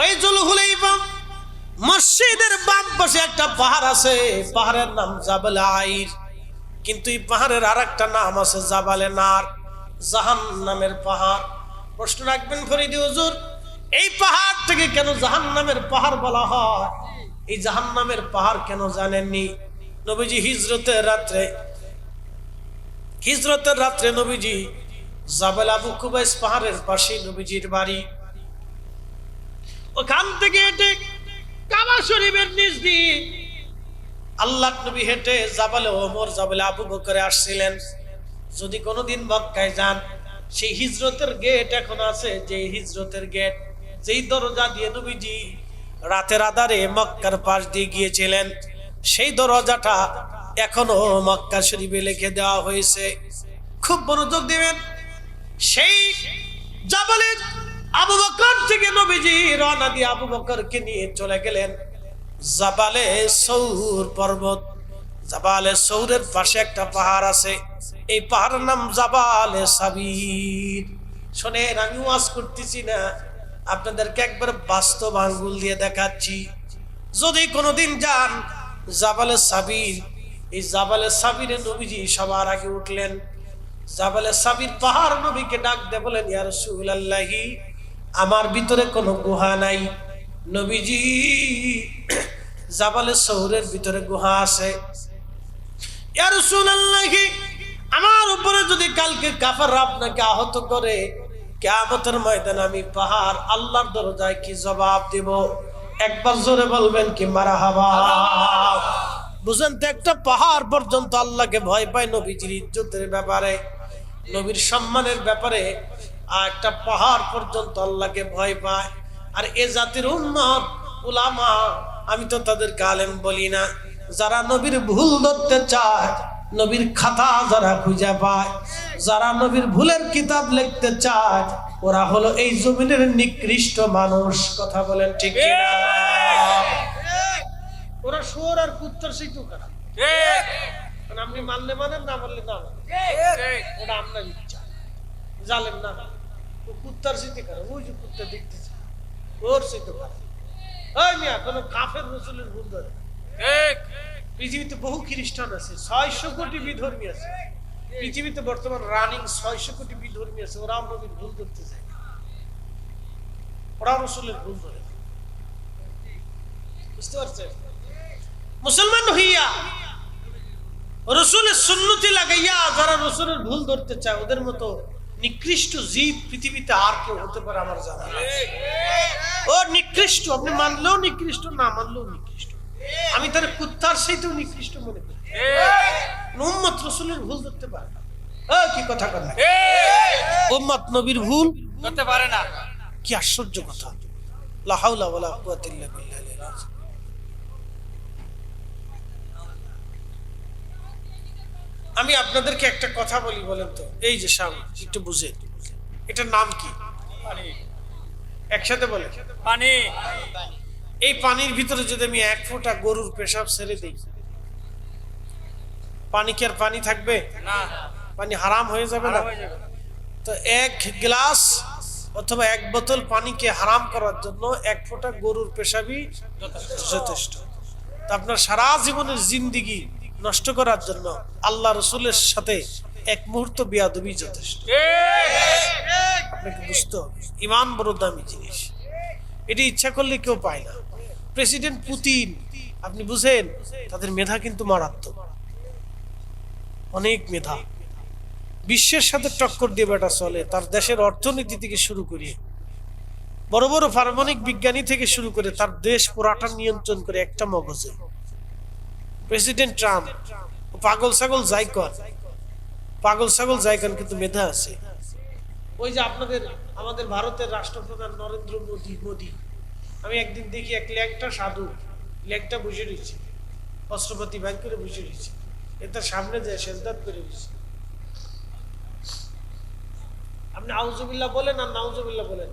ওই জুলহুলাইফা মসজিদের বাম পাশে একটা পাহাড় আছে, পাহাড়ের নাম জাবাল আইর। কিন্তু এই পাহাড়ের আরেকটা নাম আছে জাবালে নার, জাহান্নামের পাহাড়। প্রশ্ন রাখবেন ফরিদি হুজুর, এই পাহাড় থেকে কেন জাহান্নামের পাহাড় বলা হয়? এই জাহান্নামের পাহাড় কেন জানেননি? নবীজি হিজরতের রাত্রে নবীজি জাবাল আবু কুবাইস পাহাড়ের পাশে নবীজির বাড়ি। ওখান থেকে হেঁটে কাবা শরীফের নিচ দিয়ে আল্লাহর নবী হেঁটে জাবালে ওমর, জাবালে আবু বকরে আসছিলেন। যদি কোনোদিন মক্কায় যান, সেই হিজরতের গেট এখন আছে, যে হিজরতের গেট, যেই দরজা দিয়ে নবীজি রাতের আধারে মক্কার পাশ দিয়ে গিয়েছিলেন, সেই দরজাটা এখনো মক্কা শরীফে লিখে দেওয়া হয়েছে। খুব মনোযোগ দিবেন। সেই জাবালে আবু বকর থেকে নবীজি রওনা দিয়ে আবু বকরকে নিয়ে চলে গেলেন জাবালে সৌর পর্বত। জাবালে সৌরের পাশে একটা পাহাড় আছে, এই পাহাড়ের নাম জাবালে সাবির। শোনেন, আমি ওয়াজ করতেছি না, আপনাদেরকে একবার বাস্তব আঙ্গুল দিয়ে দেখাচ্ছি। যদি কোনোদিন যান জাবালে সাবির, এই জাবালে সাবিরে নবীজি সবার আগে উঠলেন। জাবালে সাবির পাহাড় নবীকে ডাক দিয়ে বলেন, ইয়া রাসূলুল্লাহি, আমার ভিতরে কোনো গুহা নাই। নবীজি জাবালে সৌরের ভিতরে গুহা আছে। ইয়া রাসূলুল্লাহি, আমার উপরে যদি কালকে কাফেররা আপনাকে আহত করে, কিয়ামতের ময়দানে আমি পাহাড় আল্লাহর দরজায় কি জবাব দেব? একবার জোরে বলবেন কি মারহাবা। বুঝেন তো, একটা পাহাড় পর্যন্ত আল্লাহকে ভয় পায় নবীজির ইজ্জতের ব্যাপারে, নবীর সম্মানের ব্যাপারে। আর একটা পাহাড় পর্যন্ত আল্লাহকে ভয় পায়। আর এ জাতির উম্মত উলামা, আমি তো তাদেরকে আলেম বলি না, যারা নবীর ভুল ধরতে চায়, নবীর খাতা যারা খুঁজে পায়, যারা নবীর ভুলের কিতাব লিখতে চায়, ওরা হলো এই জমিনের নিকৃষ্ট মানুষ। কথা বলেন ঠিক কিনা? ওরা শুয়োর আর কুত্তার সেই টুকরা। আপনি মানলে মানেন, না মানলে না মানেন, ওটা আপনার ইচ্ছা। জালেম না, কুত্তার সিটি করে, ওই যে কুত্তা দেখতেছে ওর সিটি করে। ওই মিয়া কোন কাফের রাসূলের ভুল ধরে? পৃথিবীতে বহু খ্রিস্টান আছে, 600 কোটি বিধর্মী আছে পৃথিবীতে বর্তমান রানিং 600 কোটি বিধর্মী আছে। ওরাও নবীর ভুল ধরতে চায়, ওরাও রাসূলের ভুল ধরে। বুঝতে পারছেন? মুসলমান হইয়া রাসূলের সুন্নতি লাগাইয়া যারা রাসূলের ভুল ধরতে চায়, ওদের মতো নিকৃষ্ট জীব পৃথিবীতে আর কেউ হতে পারে আমার জানা নেই। ও নিকৃষ্ট, আপনি মানলেও নিকৃষ্ট, না মানলেও নিকৃষ্ট। আমি তার কুত্তার সেইটাও নিকৃষ্ট মনে করি। উম্মত রাসূলের ভুল ধরতে পারে না। কি কথা কন? উম্মত নবীর ভুল ধরতে পারে না। কি আশ্চর্য কথা! লা হাওলা ওয়ালা কুওয়াতা ইল্লা বিল্লাহ। আমি আপনাদেরকে একটা কথা বলি, বলেন তো, এই যে সামনে একটু বুঝে, এটার নাম কি? একসাথে বলে, পানি। এই পানির ভিতরে যদি আমি 1 ফোঁটা গরুর পেশাব ছেড়ে দিই, পানি কি আর পানি থাকবে? না, পানি হারাম হয়ে যাবে না? তো 1 গ্লাস অথবা 1 বোতল পানিকে হারাম করার জন্য 1 ফোঁটা গরুর পেশাবই যথেষ্ট। তো আপনার সারা জীবনের জিন্দেগি নষ্ট করার জন্য আল্লাহ রাসূলের সাথে 1 মুহূর্ত বেয়াদবি যথেষ্ট। আপনাকে বুঝতে হবে, ঈমান বড় দামি জিনিস। এটি ইচ্ছা করলে কেউ পায় না। প্রেসিডেন্ট পুতিন, আপনি বুঝেন, তাদের মেধা কিন্তু মারাত্মক, অনেক মেধা। বিশ্বের সাথে টক্কর দিয়ে বেটা চলে। তার দেশের অর্থনীতি থেকে শুরু করে বড় বড় পারমাণবিক বিজ্ঞানী থেকে শুরু করে তার দেশ পুরাটা নিয়ন্ত্রণ করে একটা মগজে। প্রেসিডেন্ট ট্রাম্প পাগল ছাগল জায়গান, কিন্তু মেধা আছে। ওই যে আমাদের ভারতের রাষ্ট্রপ্রধান নরেন্দ্র মোদী, আমি একদিন দেখি এক ল্যাংটা সাধু, ল্যাংটা বসে রয়েছে, অস্ত্রপাতি ব্যাংক করে বসে রয়েছে, এটার সামনে যায় সেজদাত করে রয়েছে। আপনি আউযুবিল্লাহ বলেন আর নাউযুবিল্লাহ বলেন,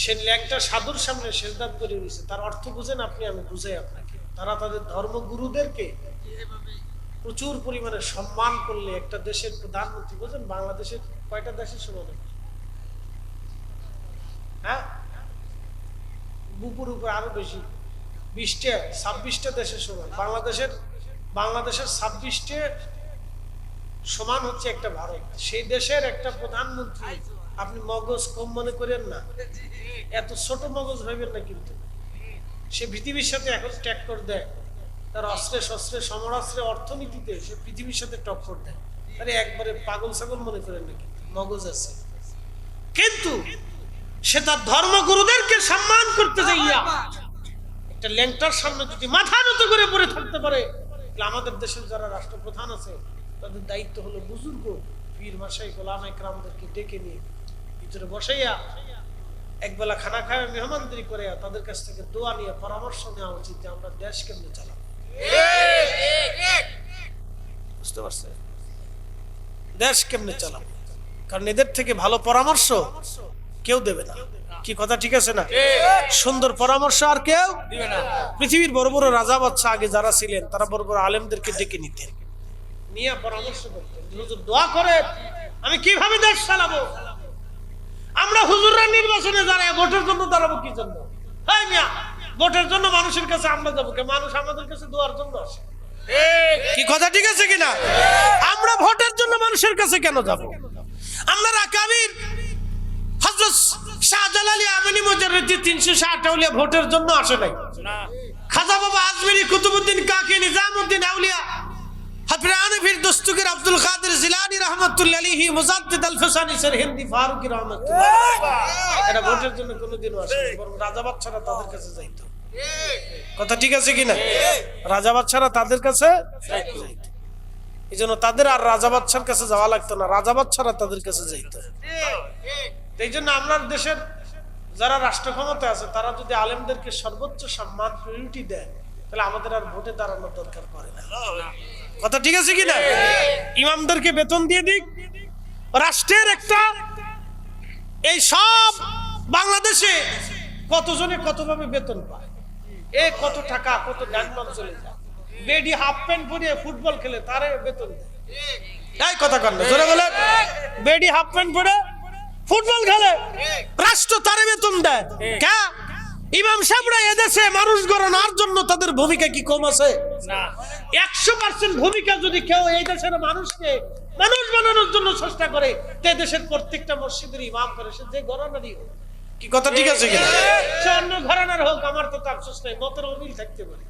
সে ল্যাংটা সাধুর সামনে সেজদাত করে রয়েছে। তার অর্থ বুঝেন আপনি? আমি বুঝাই আপনাকে। তারা তাদের ধর্মগুরুদেরকে প্রচুর পরিমাণে সম্মান করলে একটা দেশের প্রধানমন্ত্রী, বুঝেন বাংলাদেশের কয়টা দেশের সমান? হ্যাঁ, বুপুর উপর আরো বেশি, 20টা 26টা দেশের সমান। বাংলাদেশের 26টে সমান হচ্ছে একটা ভারত। সেই দেশের একটা প্রধানমন্ত্রী আপনি মগজ কম মনে করেন না, এত ছোট মগজ ভাবেন না, কিন্তু সে পৃথিবীর সাথে এখন টক্কর দেয়, তার অস্ত্রে শস্ত্রে সমরাস্ত্রে অর্থনীতিতে সে পৃথিবীর সাথে টক্কর দেয়। আরে একবারে পাগল ছাগল মনে করেন না, কিন্তু মগজ আছে। কিন্তু সে তার ধর্মগুরুদেরকে সম্মান করতে যাইয়া একটা ল্যাংটার সামনে যদি মাথা নত করে পড়ে থাকতে পারে, তাহলে আমাদের দেশের যারা রাষ্ট্রপ্রধান আছে তাদের দায়িত্ব হলো বুজুর্গ পীর মাসাই গোলাম একরামদেরকে ডেকে নিয়ে ভিতরে বসাইয়া একবেলা খানা খায় মেহমানদারি করে তাদের কাছ থেকে দোয়া নিয়ে পরামর্শ নেওয়া উচিত যে আমরা দেশ কেমনে চালাবো। বুঝতে পারছেন? দেশ কেমনে চালাবো, কারণ এদের থেকে ভালো পরামর্শ কেউ দেবে না। কি কথা ঠিক আছে না? সুন্দর পরামর্শ আর কেউ দিবে না। পৃথিবীর বড় বড় রাজা বাদশা আগে যারা ছিলেন তারা বড় বড় আলেমদেরকে ডেকে নিতেন, নিয়ে পরামর্শ করতেন, হুজুর দোয়া করেন আমি কিভাবে দেশ চালাবো। আমরা হুজুররা নির্বাচনে দাঁড়ায় ভোটের জন্য দাঁড়াবো কি জন্য? হ্যাঁ মিয়া, ভোটের জন্য মানুষের কাছে আমরা যাবো, মানুষ আমাদের কাছে দোয়ার জন্য আসে। কি কথা ঠিক আছে কিনা? আমরা ভোটের জন্য মানুষের কাছে কেন যাব? আমরা রাকাবির হযরত শাহজালালী আমিনী মুজাররিদি 360 আউলিয়া ভোটের জন্য আসে নাই। খাজা বাবা আজমিরি কুতুবউদ্দিন কাকি নিজামউদ্দিন আউলিয়া হাফিরান ফির দস্তগীর আব্দুল কাদের জিলানী রাহমাতুল্লাহি আলাইহি মুজাদ্দিদ আল ফসানি হিন্দি ফারুকি রাহমাতুল্লাহ এরা ভোটের জন্য কোনোদিনও আসে না, বরং রাজা বাদশারা তাদের কাছে যাইতো। কথা ঠিক আছে কিনা? রাজা বাদশারা তাদের কাছে যাইতো, এই জন্য তাদের আর রাজা বাদশার কাছে যাওয়া লাগতো না, রাজা বাদশারা তাদের কাছে যাইতো। এই জন্য আমরা দেশের যারা রাষ্ট্র ক্ষমতা আছে তারা যদি আলেমদেরকে সর্বোচ্চ সম্মান প্রায়োরিটি দেয়, তাহলে আমাদের আর ভোটে দাঁড়ানোর দরকার পড়ে না। কথা ঠিক আছে কিনা? ইমামদেরকে বেতন দিয়ে দিক। রাষ্ট্রের একটা এই সব বাংলাদেশে কতজনে কতভাবে বেতন পায়, এ কত টাকা কত গানমান চলে যায়, বেডি হাফ প্যান্ট পরে ফুটবল খেলে তারে বেতন দেয়। এই কথা কন না, জোরে বলেন। বেডি হাফ প্যান্ট পরে ফুটবল খেলে, রাষ্ট্র তারে বেতন দেয়। কে? ইমাম সাহেবরা এদেশে মানুষ গড়ানোর জন্য তাদের ভূমিকা কি কম আছে? না। 100% ভূমিকা যদি কেউ এই দেশের মানুষকে মানুষ বানানোর জন্য চেষ্টা করে, তে দেশের প্রত্যেকটা মসজিদের ইমাম করে, সে যে ঘরানারই হোক। কি কথা ঠিক আছে কিনা? সে অন্য ঘরানার হোক, আমার তো আফসোস নাই, মতের অমিল থাকতে পারে,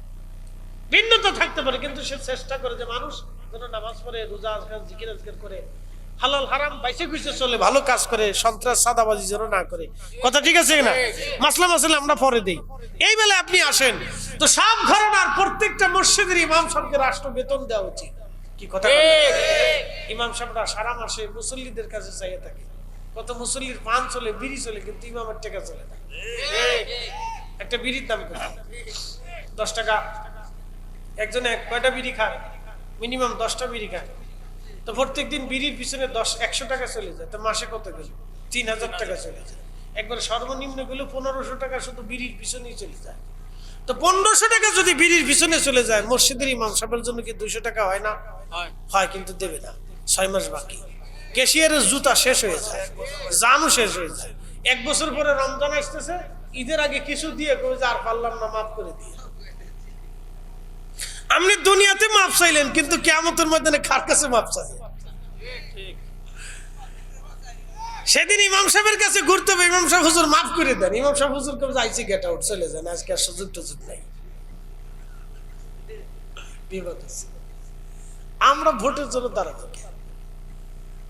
ভিন্নতা থাকতে পারে, কিন্তু সে চেষ্টা করে যে মানুষ যেন নামাজ পড়ে, রোজা জিকির আজকার করে, হালাল হারাম বাইসে খুঁজে চলে, ভালো কাজ করে, সন্ত্রাস সাদাবাজি যেন না করে। কথা ঠিক আছে কিনা? মাসলা মাসলা আমরা পরে দেই। এই বেলা আপনি আসেন তো সব ঘরানার প্রত্যেকটা মসজিদের ইমাম সাহেবকে রাষ্ট্র বেতন দেওয়া উচিত। কি কথা? ইমাম সাহেবরা সারা মাসে মুসল্লিদের কাছে চাইয়ে থাকে, কত মুসল্লির পান চলে, বিড়ি চলে, কিন্তু ইমামের টাকা চলে না। একটা বিড়ির দাম কত? 10 টাকা। একজনে কয়টা বিড়ি খায়? মিনিমাম 10টা বিড়ি খায়। তো প্রত্যেক দিন বিড়ির পিছনে 100 টাকা চলে যায়, তো মাসে কত গেল? 3000 টাকা চলে যায়। একবার সর্বনিম্ন গেলে 1500 টাকা শুধু বিড়ির পিছনেই চলে যায়। তো 1500 টাকা যদি বিড়ির পিছনে চলে যায়, মসজিদের ইমাম সাহেবের জন্য কি 200 টাকা হয় না? হয়, কিন্তু দেবে না। 6 মাস বাকি। ক্যাশিয়ারের জুতা শেষ হয়ে যায়, জানও শেষ হয়ে যায়। 1 বছর পরে রমজান আসতেছে, ঈদের আগে কিছু দিয়ে কই যে আর পারলাম না, মাফ করে দিয়ে। আপনি দুনিয়াতে মাপ চাইলেন, কিন্তু কিয়ামতের ময়দানে কার কাছে মাপ চাইলেন? সেদিন ইমাম সাহেবের কাছে ঘুরতে হবে, ইমাম সাহেব হুজুর মাফ করে দেন। ইমাম সাহেব হুজুর কবে আইছি গেট আউট, চলে যান, আজকে আর সুযোগ টুযোগ নাই। বিপদ আছে। আমরা ভোটের জন্য দাঁড়াবো,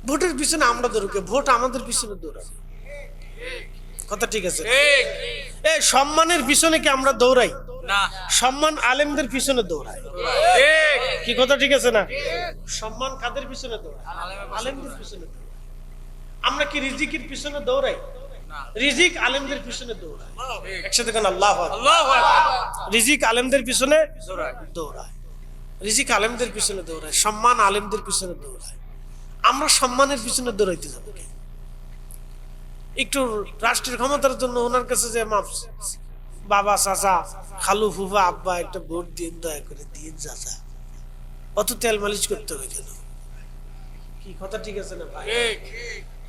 ভোটের পিছনে আমরা দৌড়কে, ভোট আমাদের পিছনে দৌড়াবে। কথা ঠিক আছে? এই সম্মানের পিছনে কি আমরা দৌড়াই না? সম্মান আলেমদের পিছনে দৌড়ায়। কি কথা ঠিক আছে না? সম্মান কাদের পিছনে দৌড়ায়? আলেমদের পিছনে দৌড়ায়। আমরা কি রিজিকের পিছনে দৌড়াই? রিজিক আলেমদের পিছনে দৌড়ায়। একসাথে কেন আল্লাহু আকবার। রিজিক আলেমদের পিছনে দৌড়ায়, রিজিক আলেমদের পিছনে দৌড়ায়, সম্মান আলেমদের পিছনে দৌড়ায়। আমরা সম্মানের পিছনে দৌড়াইতে যাবো? একটু রাষ্ট্রের ক্ষমতার জন্য ওনার কাছে যে মাপ, বাবা চাচা খালু ফুফা আব্বা একটা ভোট দিয়ে দয়া করে দিয়ে চাচা, অত তেল মালিশ করতে হবে কেন? কি কথা ঠিক আছে না ভাই?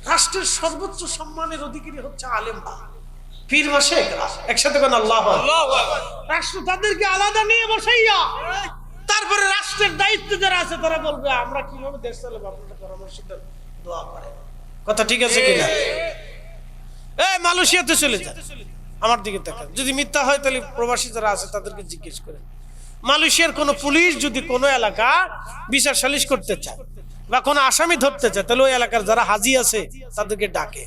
রাষ্ট্রের সর্বোচ্চ সম্মানের অধিকারী হচ্ছে আলেমরা। পীর মাসেক একসাথে কোন আল্লাহু আকবার। রাষ্ট্র তাদেরকে আলাদা নিয়ে বসাইয়া তারপরে রাষ্ট্রের দায়িত্ব যারা আছে তারা বলবে আমরা কিভাবে দেশ চালাবো, আপনারা পরামর্শ দেন, দোয়া করেন। কথা ঠিক আছে কিনা? এই মালয়েশিয়াতে চলে যায়, আমার দিকে তাকান, যদি মিথ্যা হয় তাহলে প্রবাসী যারা আছে তাদেরকে জিজ্ঞেস করেন। মালয়েশিয়ার কোন পুলিশ যদি কোনো এলাকা বিচার সালিশ করতে চায় বা কোনো আসামি ধরতে চায়, তাহলে ওই এলাকার যারা হাজি আছে তাদেরকে ডাকে।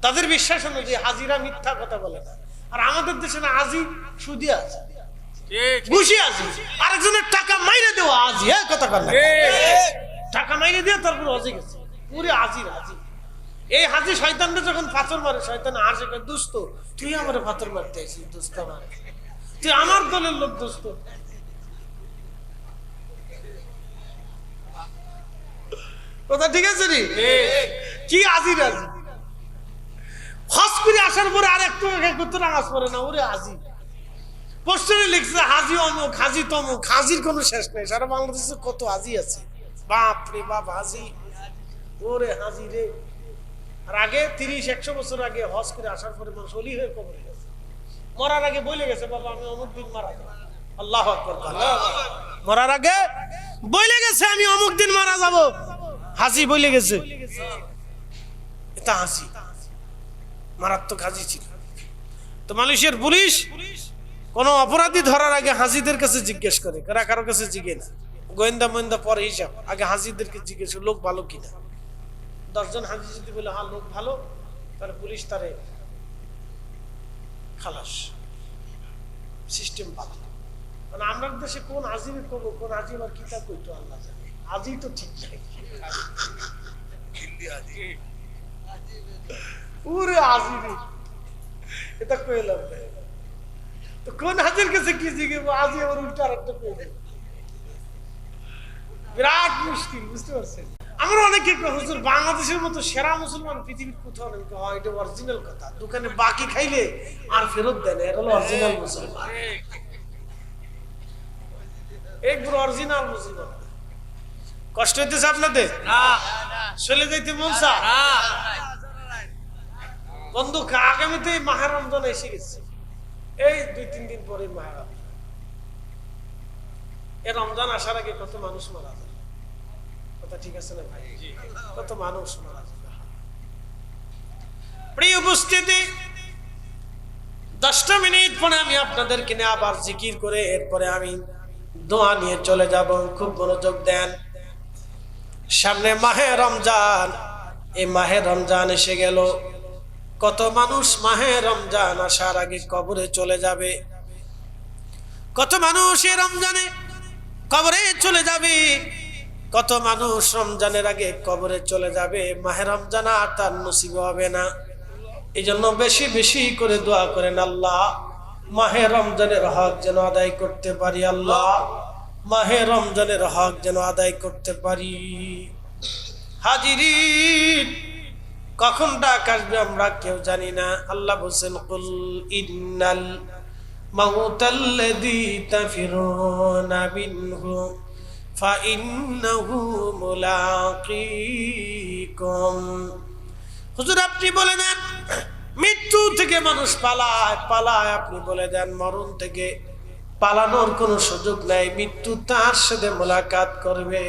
তাদের বিশ্বাস অনুযায়ী হাজিরা মিথ্যা কথা বলে না। আর আমাদের দেশে না হাজি সুদি আছে, ঘুষি আছে, আরেকজনের টাকা মাইরে দেওয়া হাজি। হ্যাঁ কথা কর না, টাকা মাইরে দিয়ে তারপর হাজি গেছে, পুরো হাজির হাজি। এই হাজি শয়তানরা যখন পাথর মারে, শয়তান আসে, দোস্ত তুই আমার পাথর মারতে আসিস, দোস্ত আমার, তুই আমার দলের লোক, দোস্ত। কথা ঠিক আছে রে? কি হাজির হাজি হজ করে আসার পরে আর একটু নামাজ পড়ে না, ওরে হাজি। পোস্টারে লিখছে হাজি অমুক, হাজি তমুক, হাজির কোনো শেষ নেই। সারা বাংলাদেশে কত হাজি আছে, বাপ রে বাপ হাজি, ওরে হাজি রে। আর আগে 30-100 বছর আগে হজ করে আসার পরে মানুষ অলি হয়ে কবরে গেছে, মরার আগে বলে গেছে বাবা আমি অমুক দিন মারা যাবো। আল্লাহু আকবার। মরার আগে বলে গেছে আমি অমুক দিন মারা যাব, হাজি বলে গেছে। এটা হাজি, মারাত্মক হাজি ছিল। তো মালয়েশিয়ার পুলিশ কোন অপরাধী ধরার আগে হাজিদের কাছে জিজ্ঞেস করে, কারো কাছে জিজ্ঞেস না, গোয়েন্দা মোয়েন্দা পরে হিসাব, আগে হাজিদেরকে জিজ্ঞেস লোক ভালো কিনা। 10 জন হাজি যদি বলে হ্যাঁ লোক ভালো, তাহলে পুলিশ তারে খালাস, সিস্টেম ভালো। মানে আমরা দেশে কোন হাজির করবো, কোন হাজি আমার কিতাব কইতো আল্লাহ জানে, হাজি তো ঠিক নাই। পুরো হাজি এটা কইলাম তো কোন হাজির কাছে কি জিজ্ঞেস, হাজি আমার উল্টা আরেকটা কই দেয়, বিরাট মুশকিল। বুঝতে পারছেন? আমরা অনেকে হুজুর বাংলাদেশের মতো সেরা মুসলমান পৃথিবীর কোথাও নেই। এটা অরিজিনাল কথা, দোকানে বাকি খাইলে আর ফেরত দেন, এটা হলো অরিজিনাল মুসলমান, একবার অরিজিনাল মুসলমান। কষ্ট হইতেছে আপনাদের? চলে যাইতে মন চা বন্ধু, আগামীতে মাহে রমজান এসে গেছে, এই 2-3 দিন পরে মাহে রমজান। এই রমজান আসার আগে কত মানুষ মারা যায়, কথা ঠিক আছে না ভাই? কত মানুষ মারা যায়। প্রিয় উপস্থিতি, 10টা মিনিট পরে আমি আপনাদেরকে নিয়ে আবার জিকির করে এরপরে আমি দোয়া নিয়ে চলে যাব। খুব মনোযোগ দেন, সামনে মাহে রমজান। এই মাহে রমজান এসে গেল, কত মানুষ মাহে রমজান আসার আগে কবরে চলে যাবে, কত মানুষ এই রমজানে কবরে চলে যাবে, কত মানুষ রমজানের আগে কবরে চলে যাবে। মাহে রমজান আর তার নসিব হবে না। এই জন্য বেশি বেশি করে দোয়া করেন, আল্লাহ মাহে রমজানের হক যেন আদায় করতে পারি, আল্লাহ মাহে রমজানের হক যেন আদায় করতে পারি। হাজিরিন, কখন ডাক আসবে আমরা কেউ জানি না। আল্লাহ বলেন কুল ইন্নাল মাউতাল্লাযী তাফিরুনা মিনহু ফাইন্নাহু মুলাকীকুম। হুজুর আপনি বলে দেন মৃত্যু থেকে মানুষ পালায় পালায়, আপনি বলে দেন মরণ থেকে পালানোর কোনো সুযোগ নাই, মৃত্যু তার সাথে মোলাকাত করবে।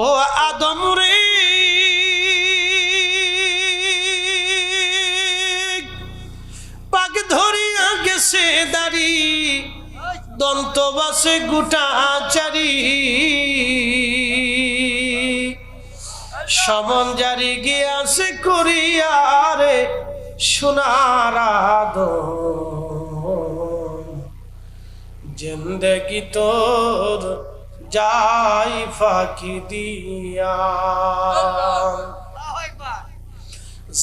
ও আদম রে, পাক ধরিয়া গেছে দাড়ি, দন্ত বাসে গোটা চারি, সমন জারি গিয়াছে করিয়ারে সোনার আদম, জিন্দেগি তোর যাই ফাঁকি দিয়া,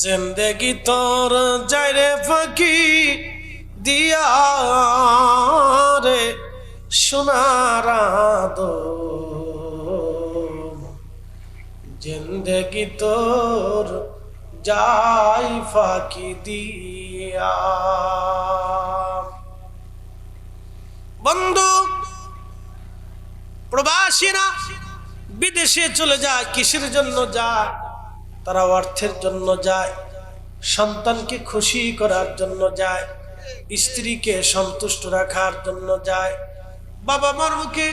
জিন্দেগি তোর যাই রে ফাঁকি দিয়া রে সোনার আদম, জিন্দেগি তোর যাই ফাঁকি দিয়া। বন্ধু, প্রবাসীরা বিদেশে চলে যায়, কিসের জন্য যায়? তারা অর্থের জন্য যায়। সন্তানকে খুশি করার জন্য যায়, স্ত্রীকে সন্তুষ্ট রাখার জন্য যায়, বাবা মার মুখে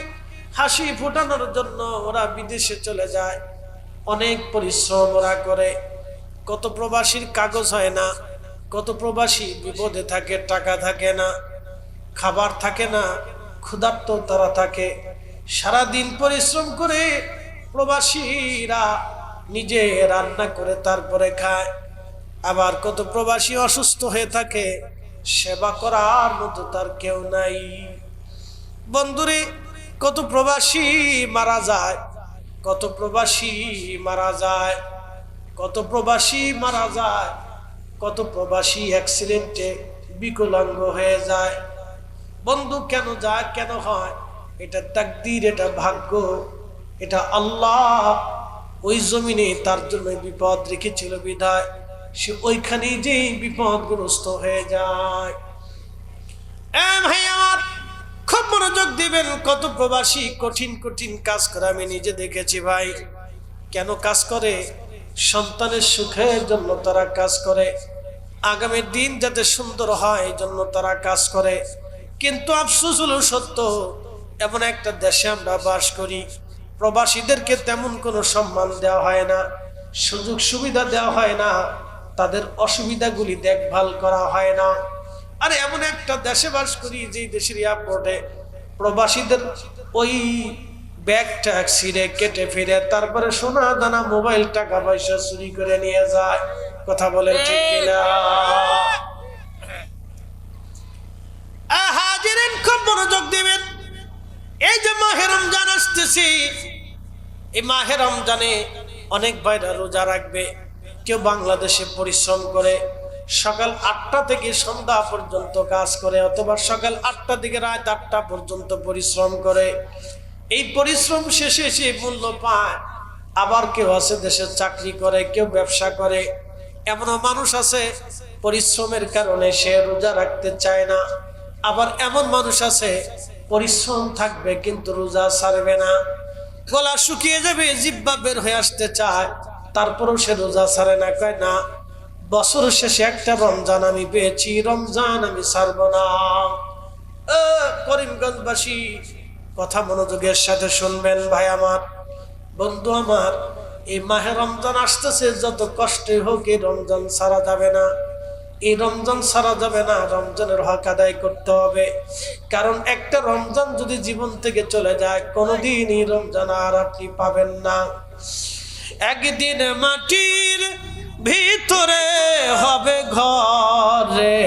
হাসি ফোটানোর জন্য ওরা বিদেশে চলে যায়। অনেক পরিশ্রম ওরা করে। কত প্রবাসীর কাগজ হয় না, কত প্রবাসী বিপদে থাকে, টাকা থাকে না, খাবার থাকে না, ক্ষুধার্ত তারা থাকে। সারাদিন পরিশ্রম করে প্রবাসীরা নিজে রান্না করে তারপরে খায়। আবার কত প্রবাসী অসুস্থ হয়ে থাকে, সেবা করার মতো তার কেউ নাই। বন্ধুরে, কত প্রবাসী মারা যায়, কত প্রবাসী মারা যায়, কত প্রবাসী মারা যায়, কত প্রবাসী অ্যাক্সিডেন্টে বিকলাঙ্গ হয়ে যায়। বন্ধু, কেন যায়, কেন হয়? এটা তাকদীর, এটা ভাগ্য, এটা আল্লাহ ওই জমিনে তার জন্য বিপদ রেখেছিল বিধায় সে ওইখানেই যে বিপদগ্রস্ত হয়ে যায়। ভাই আমার, খুব মনোযোগ দিবেন। কত প্রবাসী কঠিন কঠিন কাজ করে আমি নিজে দেখেছি ভাই। কেন কাজ করে? সন্তানের সুখের জন্য তারা কাজ করে, আগামী দিন যাতে সুন্দর হয় এই জন্য তারা কাজ করে। কিন্তু আফসোস হলো সত্য, এমন একটা দেশে আমরা বাস করি, প্রবাসীদেরকে তেমন কোনো সম্মান দেওয়া হয় না, সুযোগ সুবিধা দেওয়া হয় না, তাদের অসুবিধাগুলি দেখভাল করা হয় না। আরে এমন একটা দেশে বাস করি যে দেশের এয়ারপোর্টে প্রবাসীদের ওই ব্যাগ ট্যাগ ছিঁড়ে কেটে ফিরে তারপরে সোনা দানা মোবাইল টাকা পয়সা চুরি করে নিয়ে যায়। কথা বলেন ঠিক কিনা? হাজিরিন, খুব মনোযোগ দিবেন। এই যে মাহে রমজান আসতেছি, এই মাহে রমজানে অনেক ভাইরা রোজা রাখবে। কেউ বাংলাদেশে পরিশ্রম করে সকাল 8টা থেকে সন্ধ্যা পর্যন্ত কাজ করে, অথবা সকাল 8টা থেকে রাত 8টা পর্যন্ত পরিশ্রম করে। এই পরিশ্রম শেষে সে মূল্য পায়। আবার কেউ আছে দেশের চাকরি করে, কেউ ব্যবসা করে। এমনও মানুষ আছে পরিশ্রমের কারণে সে রোজা রাখতে চায় না। আবার এমন মানুষ আছে পরিশ্রম থাকবে কিন্তু রোজা ছাড়বে না, গলা শুকিয়ে যাবে, জিহ্বা বের হয়ে আসতে চায়, তারপরেও সে রোজা ছাড়ে না। কয় না, বছর শেষে একটা রমজান আমি পেয়েছি, রমজান আমি ছাড়বো না। করিমগঞ্জবাসী, কথা মনোযোগের সাথে শুনবেন ভাই আমার, বন্ধু আমার। এই মাহে রমজান আসতেছে, যত কষ্টে হোক এই রমজান ছাড়া যাবে না, এই রমজান ছাড়া যাবে না। রমজানের হক আদায় করতে হবে, কারণ একটা রমজান যদি জীবন থেকে চলে যায় কোনোদিন এই রমজান আর আপনি পাবেন না। একদিন মাটির ভিতরে হবে ঘরে,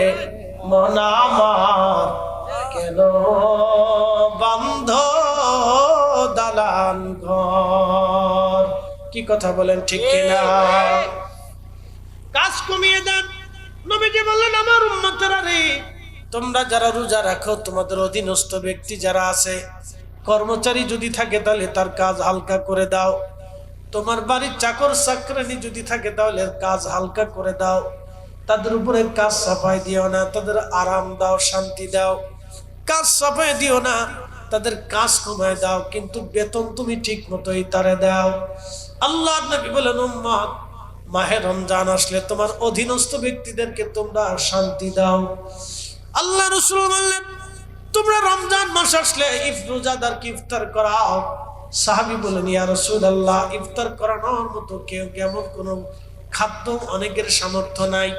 মন আমার কেন বন্ধ দালান ঘর। কি কথা বলেন ঠিক কিনা? কাজ কমিয়ে দেন। নবীজি বললেন, আমার উম্মতেরা রে, তোমরা যারা রোজা রাখো, তোমাদের অধীনস্থ ব্যক্তি যারা আছে, কর্মচারী যদি থাকে তাহলে তার কাজ হালকা করে দাও। তোমার বাড়ির চাকর চাকরানি যদি থাকে তাহলে কাজ হালকা করে দাও। তাদের উপরে কাজ চাপাই দিও না, তাদের আরাম দাও, শান্তি দাও। কাজ চাপাই দিও না, তাদের কাজ কমায় দাও, কিন্তু বেতন তুমি ঠিক মতোই তারে দাও। আল্লাহর নবী বলেন, উম্মত, মাহে রমজান আসলে তোমার অধীনস্থ ব্যক্তিদেরকে তোমরা শান্তি দাও। আল্লাহ রাসূল বললেন, তোমরা রমজান মাস আসলে রোজাদারকে ইফতার করাও। সাহাবী বলেন, ইয়া রাসূলুল্লাহ, ইফতার করানোর মতো কেউ কেমন কোনো খাদ্য অনেকের সামর্থ্য নাই।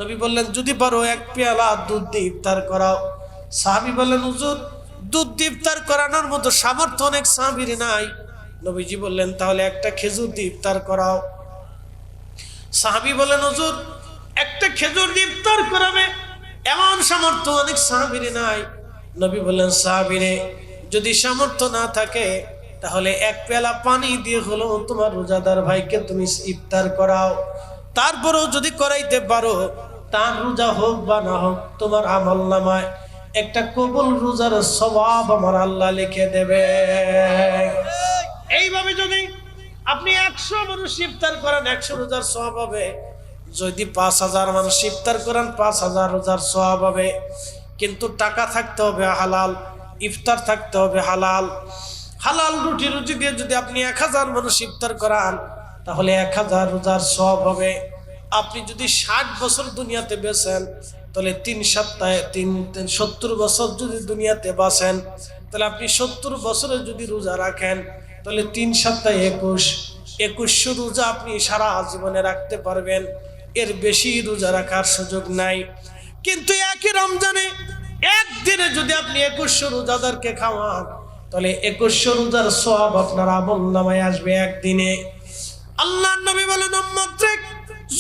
নবী বললেন, যদি পারো এক পেয়ালা দুধ দিয়ে ইফতার করাও। সাহাবী বললেন, হুজুর, দুধ দিয়ে ইফতার করানোর মতো সামর্থ্য অনেক সাহাবীর নাই। নবীজি বললেন, তাহলে একটা খেজুর দিয়ে ইফতার করাও। সাহাবী বলেন, হুজুর, একটা খেজুর দিয়ে ইফতার করাবে এমন সামর্থ্য অনেক সাহাবীর নাই। নবী বললেন, সাহাবীরে, যদি সামর্থ্য না থাকে তাহলে এক পেয়ালা পানি দিয়ে হলো তোমার রোজাদার ভাইকে তুমি ইফতার করাও। তারপরেও যদি করাইতে পারো, তার রোজা হোক বা না হোক, তোমার আমলনামায় একটা কবুল রোজার সওয়াব আমার আল্লাহ লিখে দেবে। এইভাবে যদি আপনি 100 মানুষ ইফতার করেন, 100 রোজার সওয়াব হবে। যদি 5000 মানুষ ইফতার করেন, 5000 রোজার সওয়াব হবে। কিন্তু টাকা থাকতে হবে হালাল, ইফতার থাকতে হবে হালাল। হালাল রুটি রুটি দিয়ে যদি আপনি 1000 মানুষ ইফতার করান, তাহলে 1000 রোজার সওয়াব হবে। আপনি যদি 60 বছর দুনিয়াতে বেঁচেন তাহলে 3 সপ্তাহে 70 বছর যদি দুনিয়াতে বাঁচেন তাহলে আপনি 70 বছরে যদি রোজা রাখেন তাহলে 3 সপ্তাহে 2100 রোজা আপনি সারা জীবনে রাখতে পারবেন। এর বেশি রোজা রাখার সুযোগ নাই। কিন্তু একই রমজানে একদিনে যদি আপনি 2100 রোজাদারকে খাওয়ান তাহলে 2100 রোজার সওয়াব আপনার আমলনামায় আসবে একদিনে। আল্লাহর নবী বলেন, উম্মতরে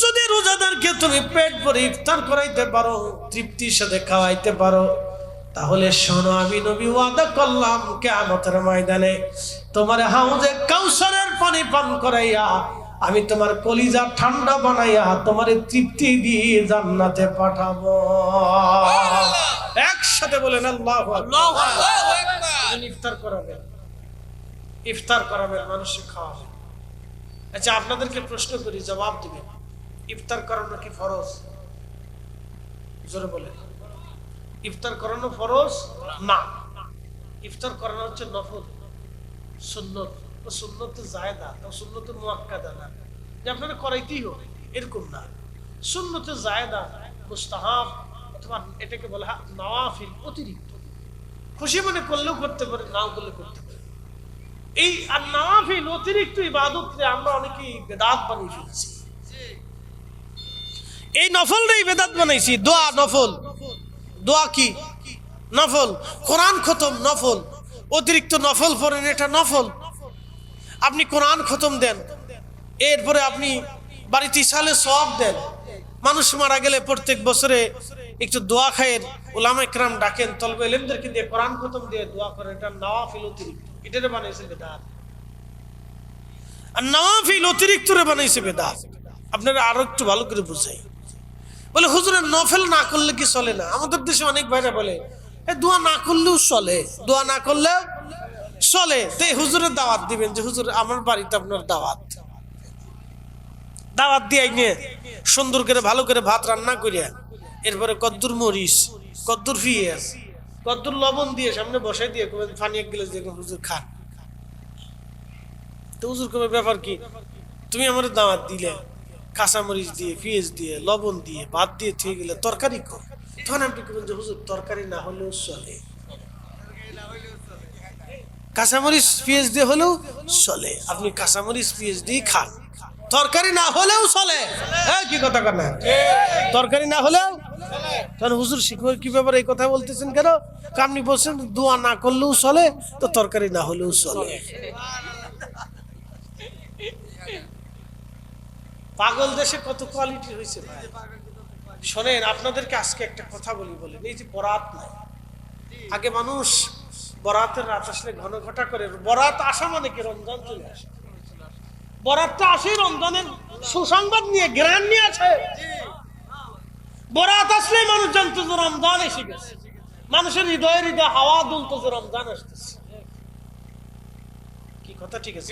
যদি রোজাদারকে তুমি পেট ভরে ইফতার করাইতে পারো, তৃপ্তির সাথে খাওয়াইতে পারো, তাহলে শোনো আমি নবী ওয়াদা করলাম কিয়ামতের ময়দানে তোমার হাউজে কাউসারের পানি পান করাইয়া আমি তোমার কলিজা ঠান্ডা বানাইয়া তোমার তৃপ্তি দিয়ে জান্নাতে পাঠাবো। একসাথে বলেন আল্লাহু আকবার। ইফতার করাবেন, মানুষকে খাওয়াবেন। আচ্ছা, আপনাদেরকে প্রশ্ন করি, জবাব দিবেন। ইফতার করানো কি ফরজ? জোরে বলেন। ইফতার করানো ফরজ না, ইফতার করানো হচ্ছে নফল, সুন্নত। সুন্নত জায়েদা, সুন্নত মুআক্কাদা না যে আপনারা করাইতেই হবে এরকম না। সুন্নত জায়েদা, মুস্তাহাব, অথবা এটাকে বলা হয় নওয়াফিল, অতিরিক্ত। খুশি মনে করলেও করতে পারে, নাও করলে করতে পারে। এই আর নওয়াফিল অতিরিক্ত ইবাদতকে আমরা অনেকেই বেদাত বানিয়ে ফেলেছি। এই নফলটাই বেদাত বানাইছি। দোয়া নফল, দোয়া কি নফল, কোরআন খতম নফল, অতিরিক্ত নফল পড়েন, এটা নফল। আপনি কোরআন খতম দেন, এরপরে আপনি বাড়িতে ইসালে সওয়াব দেন। মানুষ মারা গেলে প্রত্যেক বছরে একটু দোয়া খায়ের উলামা ইকরাম ডাকেন, তলবে ইলমদেরকে দিয়ে কোরআন খতম দিয়ে দোয়া করেন, এটা নওয়াফিল অতিরিক্ত। এটারে বানাইছে বেদাত। আর নওয়াফিল অতিরিক্ত রে বানাইছে বেদাত। আপনারা আরো একটু ভালো করে বুঝাই। বলে হুজুরের নফল না করলে কি চলে না? আমাদের দেশে অনেক ভাইরা বলে দোয়া না করলেও চলে, দোয়া না করলেও চলে। তো হুজুরের দাওয়াত দিবেন যে হুজুর আমার বাড়িতে আপনার দাওয়াত দিয়ে নিয়ে সুন্দর করে ভালো করে ভাত রান্না করিয়া এরপরে কদ্দুর মরিচ, কদ্দুর পেঁয়াজ, কদ্দুর লবণ দিয়ে সামনে বসাই দিয়ে পানি এক গিলাস দিয়ে হুজুর খান। তো হুজুর কবে ব্যাপার কি, তুমি আমার দাওয়াত দিলে কাঁচামরিচ দিয়ে, পেঁয়াজ দিয়ে, লবণ দিয়ে, ভাত দিয়ে থুয়ে গেলে তরকারি কর। তখন আপনি বলবেন যে হুজুর তরকারি না হলেও চলে, কাঁচামরিচ পেঁয়াজ দিয়ে হলেও চলে। আপনি কাঁচামরিচ পেঁয়াজ দিয়ে খান, তরকারি না হলেও চলে। কি কথা কেন? তরকারি না হলেও তাহলে হুজুর শিখবে কি ব্যাপার, এই কথা বলতেছেন কেন? আপনি বলছেন দোয়া না করলেও চলে, তো তরকারি না হলেও চলে। পাগল দেশে কত কোয়ালিটি হয়েছে ভাই। শোনেন, আপনাদেরকে আজকে একটা কথা বলেন, এই যে বরাত নাই, আগে মানুষ বরাতের রাত আসলে ঘন ঘটা করে, বরাত আসা মানে কি রমজান চলে আসে। বরাতটা আসে রমজানের সুসংবাদ নিয়ে, জ্ঞান নিয়ে আছে। বরাত আসলে মানুষ জানতো যে রমজান এসে গেছে, মানুষের হৃদয়ে হৃদয় হাওয়া দুলতো যে রমজান আসতেছে। কি কথা ঠিক আছে?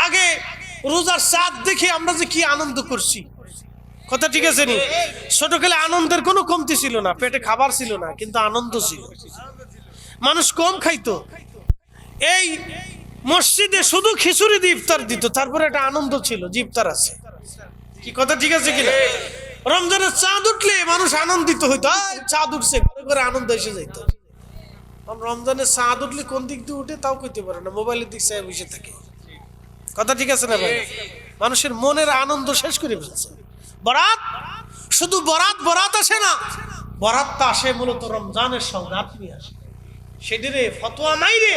আগে রোজার চাঁদ দেখে আমরা যে কি আনন্দ করছি, কথা ঠিক আছে নি? ছোটকালে আনন্দের কোনো কমতি ছিল না, পেটে খাবার ছিল না, কিন্তু আনন্দ ছিল। মানুষ কম খাইতো। এই মসজিদে শুধু খিচুড়ি দিয়ে ইফতার দিত, তারপরে একটা আনন্দ ছিল যে ইফতার আছে। কি কথা ঠিক আছে কিনা? রমজানের চাঁদ উঠলে মানুষ আনন্দিত হইতো, চাঁদ উঠছে, ঘরে ঘরে আনন্দ এসে যাইতো। রমজানের চাঁদ উঠলে কোন দিক দিয়ে উঠে তাও কইতে পারে না, মোবাইলের দিক চাই বসে থাকে। কথা ঠিক আছে না ভাই? মানুষের মনের আনন্দ শেষ করে ফেলছে। বরাত শুধু বরাত আসে না, বরাতটা আসে মূলত রমজানের সংঘাত নিয়ে আসে। সেদিনে ফতোয়া নাই রে,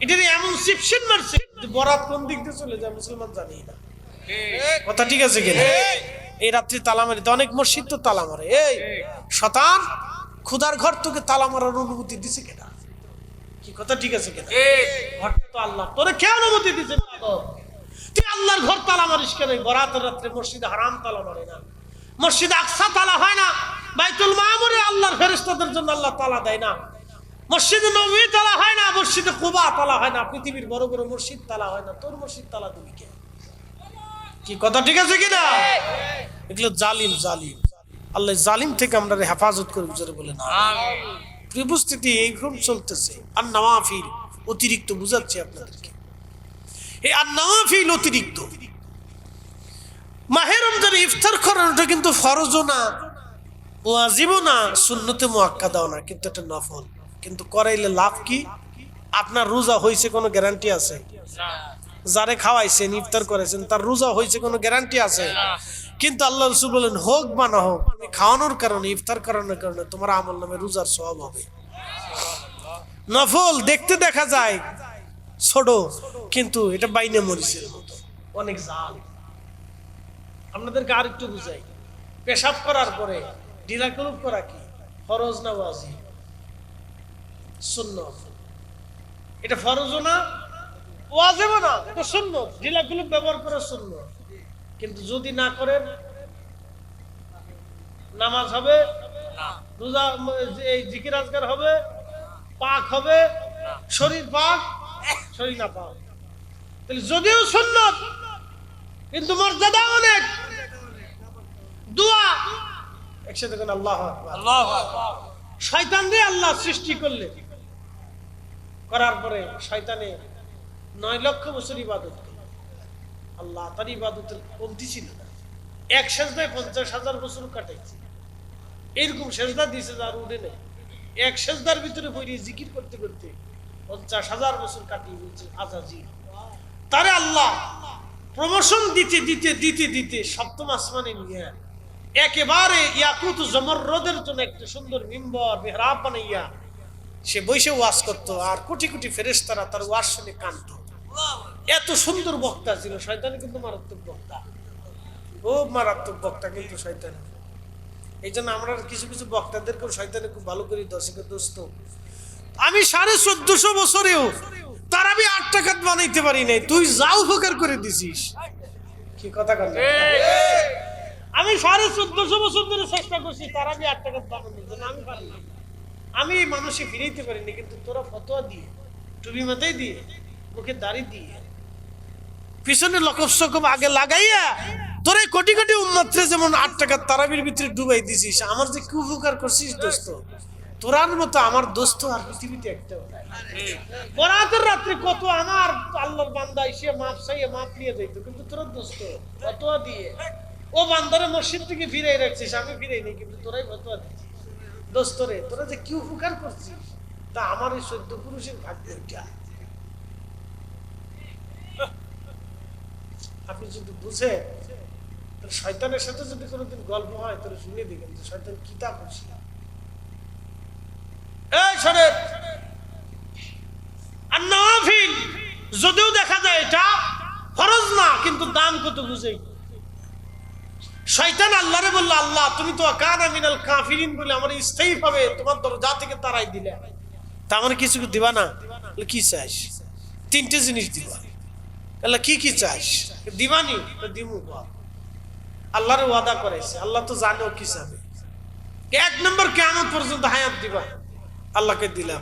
এটারে এমন সিপশন মারছে বরাত কোন দিক দিয়ে চলে যায় মুসলমান জানি না। কথা ঠিক আছে কিনা? এই রাত্রি তালা মারিতে অনেক মসজিদ তো তালা মারে। এই শতান, খুদার ঘর তোকে তালা মারার অনুমতি দিছে কেনা? কি কথা ঠিক আছে কিনা? ঘরটা তো আল্লাহ, তোরে কে অনুমতি দিছে? তুই আল্লাহর ঘর তালা মারিস কেন? বরাতের রাত্রে মসজিদে হারাম তালা মারে না, মসজিদে আকসা তালা হয় না, বাইতুল মামুরে আল্লাহর ফেরেশতাদের জন্য আল্লাহ তালা দেয় না, মসজিদে নববী তালা হয় না, মসজিদে কুবা তালা হয় না, পৃথিবীর বড় বড় মসজিদ তালা হয় না, তোর মসজিদ তালা দিবি কে? কি কথা ঠিক আছে কিনা? এগুলো জালিম। আল্লাহ জালিম থেকে আমরা হেফাজত করে বুঝারে বলে না। পরিস্থিতি এইরকম চলতেছে। আর নওয়াফিল অতিরিক্ত বুঝাচ্ছি আপনাদেরকে। এই আর নওয়াফিল অতিরিক্ত মাহে রমজানে ইফতার করানোটা কিন্তু ফরজও না, ওয়াজিবও না, সুন্নতে মুআক্কাদাও না, কিন্তু এটা নফল। কিন্তু করাইলে লাভ কি? আপনার রোজা হয়েছে কোনো গ্যারান্টি আছে? যারে খাওয়াইছেন, ইফতার করেছেন, তার রোজা হয়েছে কোনো গ্যারান্টি আছে? কিন্তু আল্লাহ রাসূল বলেন হোক বা না হোক, খাওয়ানোর কারণে, ইফতার করানোর কারণে তোমার আমল নামে রোজার সওয়াব হবে। নফল দেখতে দেখা যায় ছোট, কিন্তু এটা বাইনে মরিচের মতো, অনেক জাল। আপনাদেরকে আর একটু বুঝাই, পেশাব করার পরে ঢিলা কুলুপ করা কি ফরজ না ওয়াজিব? সুন্নাত। এটা ফরজও না, ওয়াজিবও না, এটা সুন্নাত। ঢিলা কুলুপ ব্যবহার করা সুন্নাত। কিন্তু যদি না করেন, নামাজ হবে না, রোজা এই জিকির আজকার হবে, পাক হবে, শরীর পাক, শরীর না পাক। তাহলে যদিও সুন্নাত কিন্তু মর্যাদা অনেক। দোয়া একসাথে কোন আল্লাহু আকবার, আল্লাহু আকবার। শয়তান দিয়ে আল্লাহ সৃষ্টি করলে, করার পরে শয়তানে 9 লক্ষ বছর ইবাদত করে। আল্লাহ তার ইবাদতের কমতি ছিল না। এক সেজদায় 50,000 বছর কাটাইছে। এরকম সেজদা দিয়েছে আর উঠে নেই। এক সেজদার ভিতরে পড়ে জিকির করতে করতে 50,000 বছর কাটিয়ে দিয়েছে আজাজি। তারে আল্লাহ প্রমোশন দিতে দিতে দিতে দিতে সপ্তম আসমানে নিয়ে একেবারে ইয়াকুত জমররদের জন্য একটা সুন্দর মিম্বর মেহরাব বানাইয়া সে বসে ওয়াজ করতো, আর কোটি কোটি ফেরেশতারা তার ওয়াজ শুনে কাঁদতো। এত সুন্দর বক্তা ছিল। শয়তান কিন্তু মারাত্মক বক্তা, ও মারাত্মক বক্তা কিন্তু শয়তান। এই জন্য আমরা কিছু কিছু বক্তাদেরকেও শয়তানে খুব ভালো করে দর্শকের দোস্ত। আমি 1450 বছরেও তারাবি 8 টাকাত বানাইতে পারি নাই, তুই যাও উপকার করে দিছিস। কি কথা কন? আমি 1450 বছর ধরে চেষ্টা করছি তারাবি 8 টাকাত বানানোর জন্য, আমি পারি না। আমি মানুষে ফিরাইতে পারিনি, কিন্তু তোরা ফতোয়া দিয়ে, টুপি মাথায় দিয়ে, মুখে দাড়ি দিয়ে, পিছনে লকব সকব আগে লাগাইয়া তোরা কোটি কোটি উম্মতরে যেমন 8 টাকার তারাবির ভিতরে ডুবাই দিছিস, আমার যে কি উপকার করছিস দোস্ত। তোরার মতো আমার দোস্ত আর পৃথিবীতে একটাও নাই। বরাতের রাত্রে কত আমার আল্লাহর বান্দা এসে মাপ চাইয়ে মাপ নিয়ে যাইত, কিন্তু তোরা দোস্ত ফতোয়া দিয়ে ও বান্দারে মসজিদ থেকে ফিরাই রাখছিস, আমি ফিরাই নেই, কিন্তু তোরাই ফতোয়া দিচ্ছিস। দোস্ত রে, তোরা যে কি উপকার করছিস, তা আমার এই 14 পুরুষের ভাগ্য এটা। আপনি যদি বুঝে, শয়তানের সাথে যদি কোনোদিন গল্প হয় তাহলে শুনে দিবেন যে শয়তান কি তা করছে। এই শোনেন, আর নওয়াফিল যদিও দেখা যায় এটা ফরজ না, কিন্তু দাম কত বুঝেই। শয়তান আল্লাহরে বলল, আল্লাহ তুমি তো কানা মিনাল কাফিরিন বলে আমার স্থায়ী ভাবে তোমার দরজা থেকে তারাই দিলে, তা আমার কিছু দিবা না? কি চাইস? 3টে জিনিস দিবা। আল্লাহ কি কি চাইস? দিবানি? দিমু। আল্লাহরে ওয়াদা করাইছে, আল্লাহ তো জানেও কি চাবে। 1 নম্বর কিয়ামত পর্যন্ত হায়াত দিবা, আল্লাহকে দিলাম।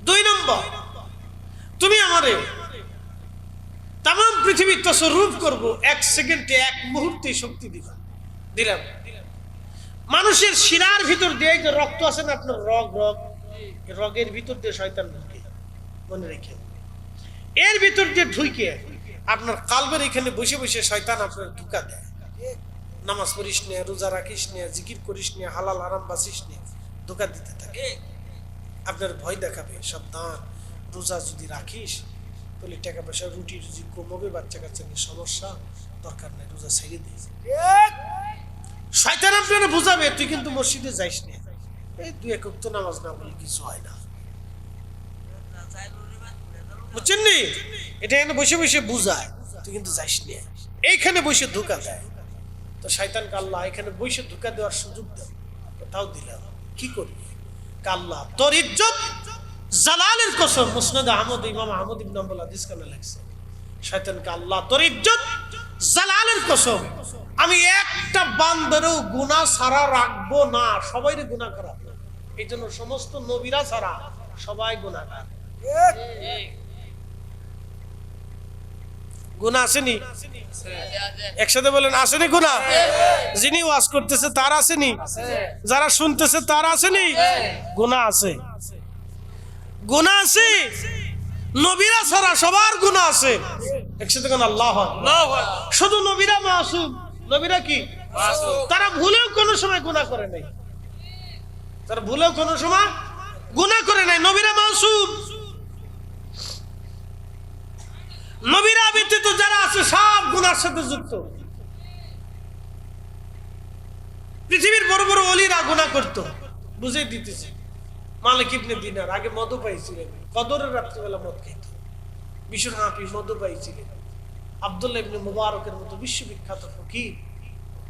2 নম্বর তুমি আমারে তাম পৃথিবীর তসরুফ করব, 1 সেকেন্ডে 1 মুহূর্তে শক্তি দিবা, দিলাম। মানুষের শিরার ভিতর দিয়ে যে রক্ত আছে না আপনার, রগের ভিতর দিয়ে শয়তান ঢুকে, মনে রেখে, এর ভিতর দিয়ে ঢুকে আপনার কালবের এখানে বসে বসে শয়তান আপনার ঢুকা দেয়। নামাজ পড়িস না, রোজা রাখিস না, জিকির করিস না, হালাল হারাম বাসিস না, ধোকা দিতে থাকে। আপনার ভয় দেখাবে, সাবধান, রোজা যদি রাখিস তাহলে টাকা পয়সা রুটি রুজি কমবে, বাচ্চা কাচ্চা নিয়ে সমস্যা, দরকার নাই, রোজা ছেড়ে দিস। শয়তান আপনারা বুঝাবে, তুই কিন্তু মসজিদে যাইস না, এই 2 একক তো নামাজ না বলে কিছু হয় না, বুঝছেন নি? এটা এখানে বসে বসে বুঝায়, তুই কিন্তু যাইস না, এইখানে বসে ধোকা দেয়। তো শয়তানকে আল্লাহ এখানে বসে ধোকা দেওয়ার সুযোগ দেয়, তাও দিলাম। কি করবি? আল্লাহ তোর ইজ্জত জালালের কসম, মুসনাদ আহমদ, ইমাম আহমদ ইবনে হাম্বল হাদিস কানে লাগছে। শয়তানকে আল্লাহ তোর ইজ্জত জালালের কসম, আমি একটা বান্দারও গুনাহ ছাড়া রাখবো না, সবাইরে গুনাহ করাবো। এই জন্য সমস্ত নবীরা ছাড়া সবাই গুনাহগার। গুনাহ আসেনি? একসাথে বলেন, আসেনি গুনাহ? যিনি ওয়াজ করতেছে তার আসেনি? যারা শুনতেছে তার আসেনি? গুনাহ আছে, গুনাহ আছে। নবীরা ছাড়া সবার গুনাহ আছে, একসাথে কোন আল্লাহ শুধু নবীরা মাসুম। নবীরা কি তারা ভুলেও কোনো সময় গুনাহ করে নাই, তারা ভুলেও কোনো সময় গুনাহ করে নাই, নবীরা মাসুম। নবীরা ব্যতীত যারা আছে সব গুনার সাথে যুক্ত। পৃথিবীর বড় বড় ওলিরা গুনাহ করত, বুঝাই দিতেছে। মালিক ইবনে দিনার আগে মদ পাইছিলেন, কদরের রাত্রিবেলা মদ খাইত। বিশুর হাফিজ মদ পাইছিলেন। আব্দুল্লাহ ইবনে মুবারকের মতো বিশ্ববিখ্যাত ফকির,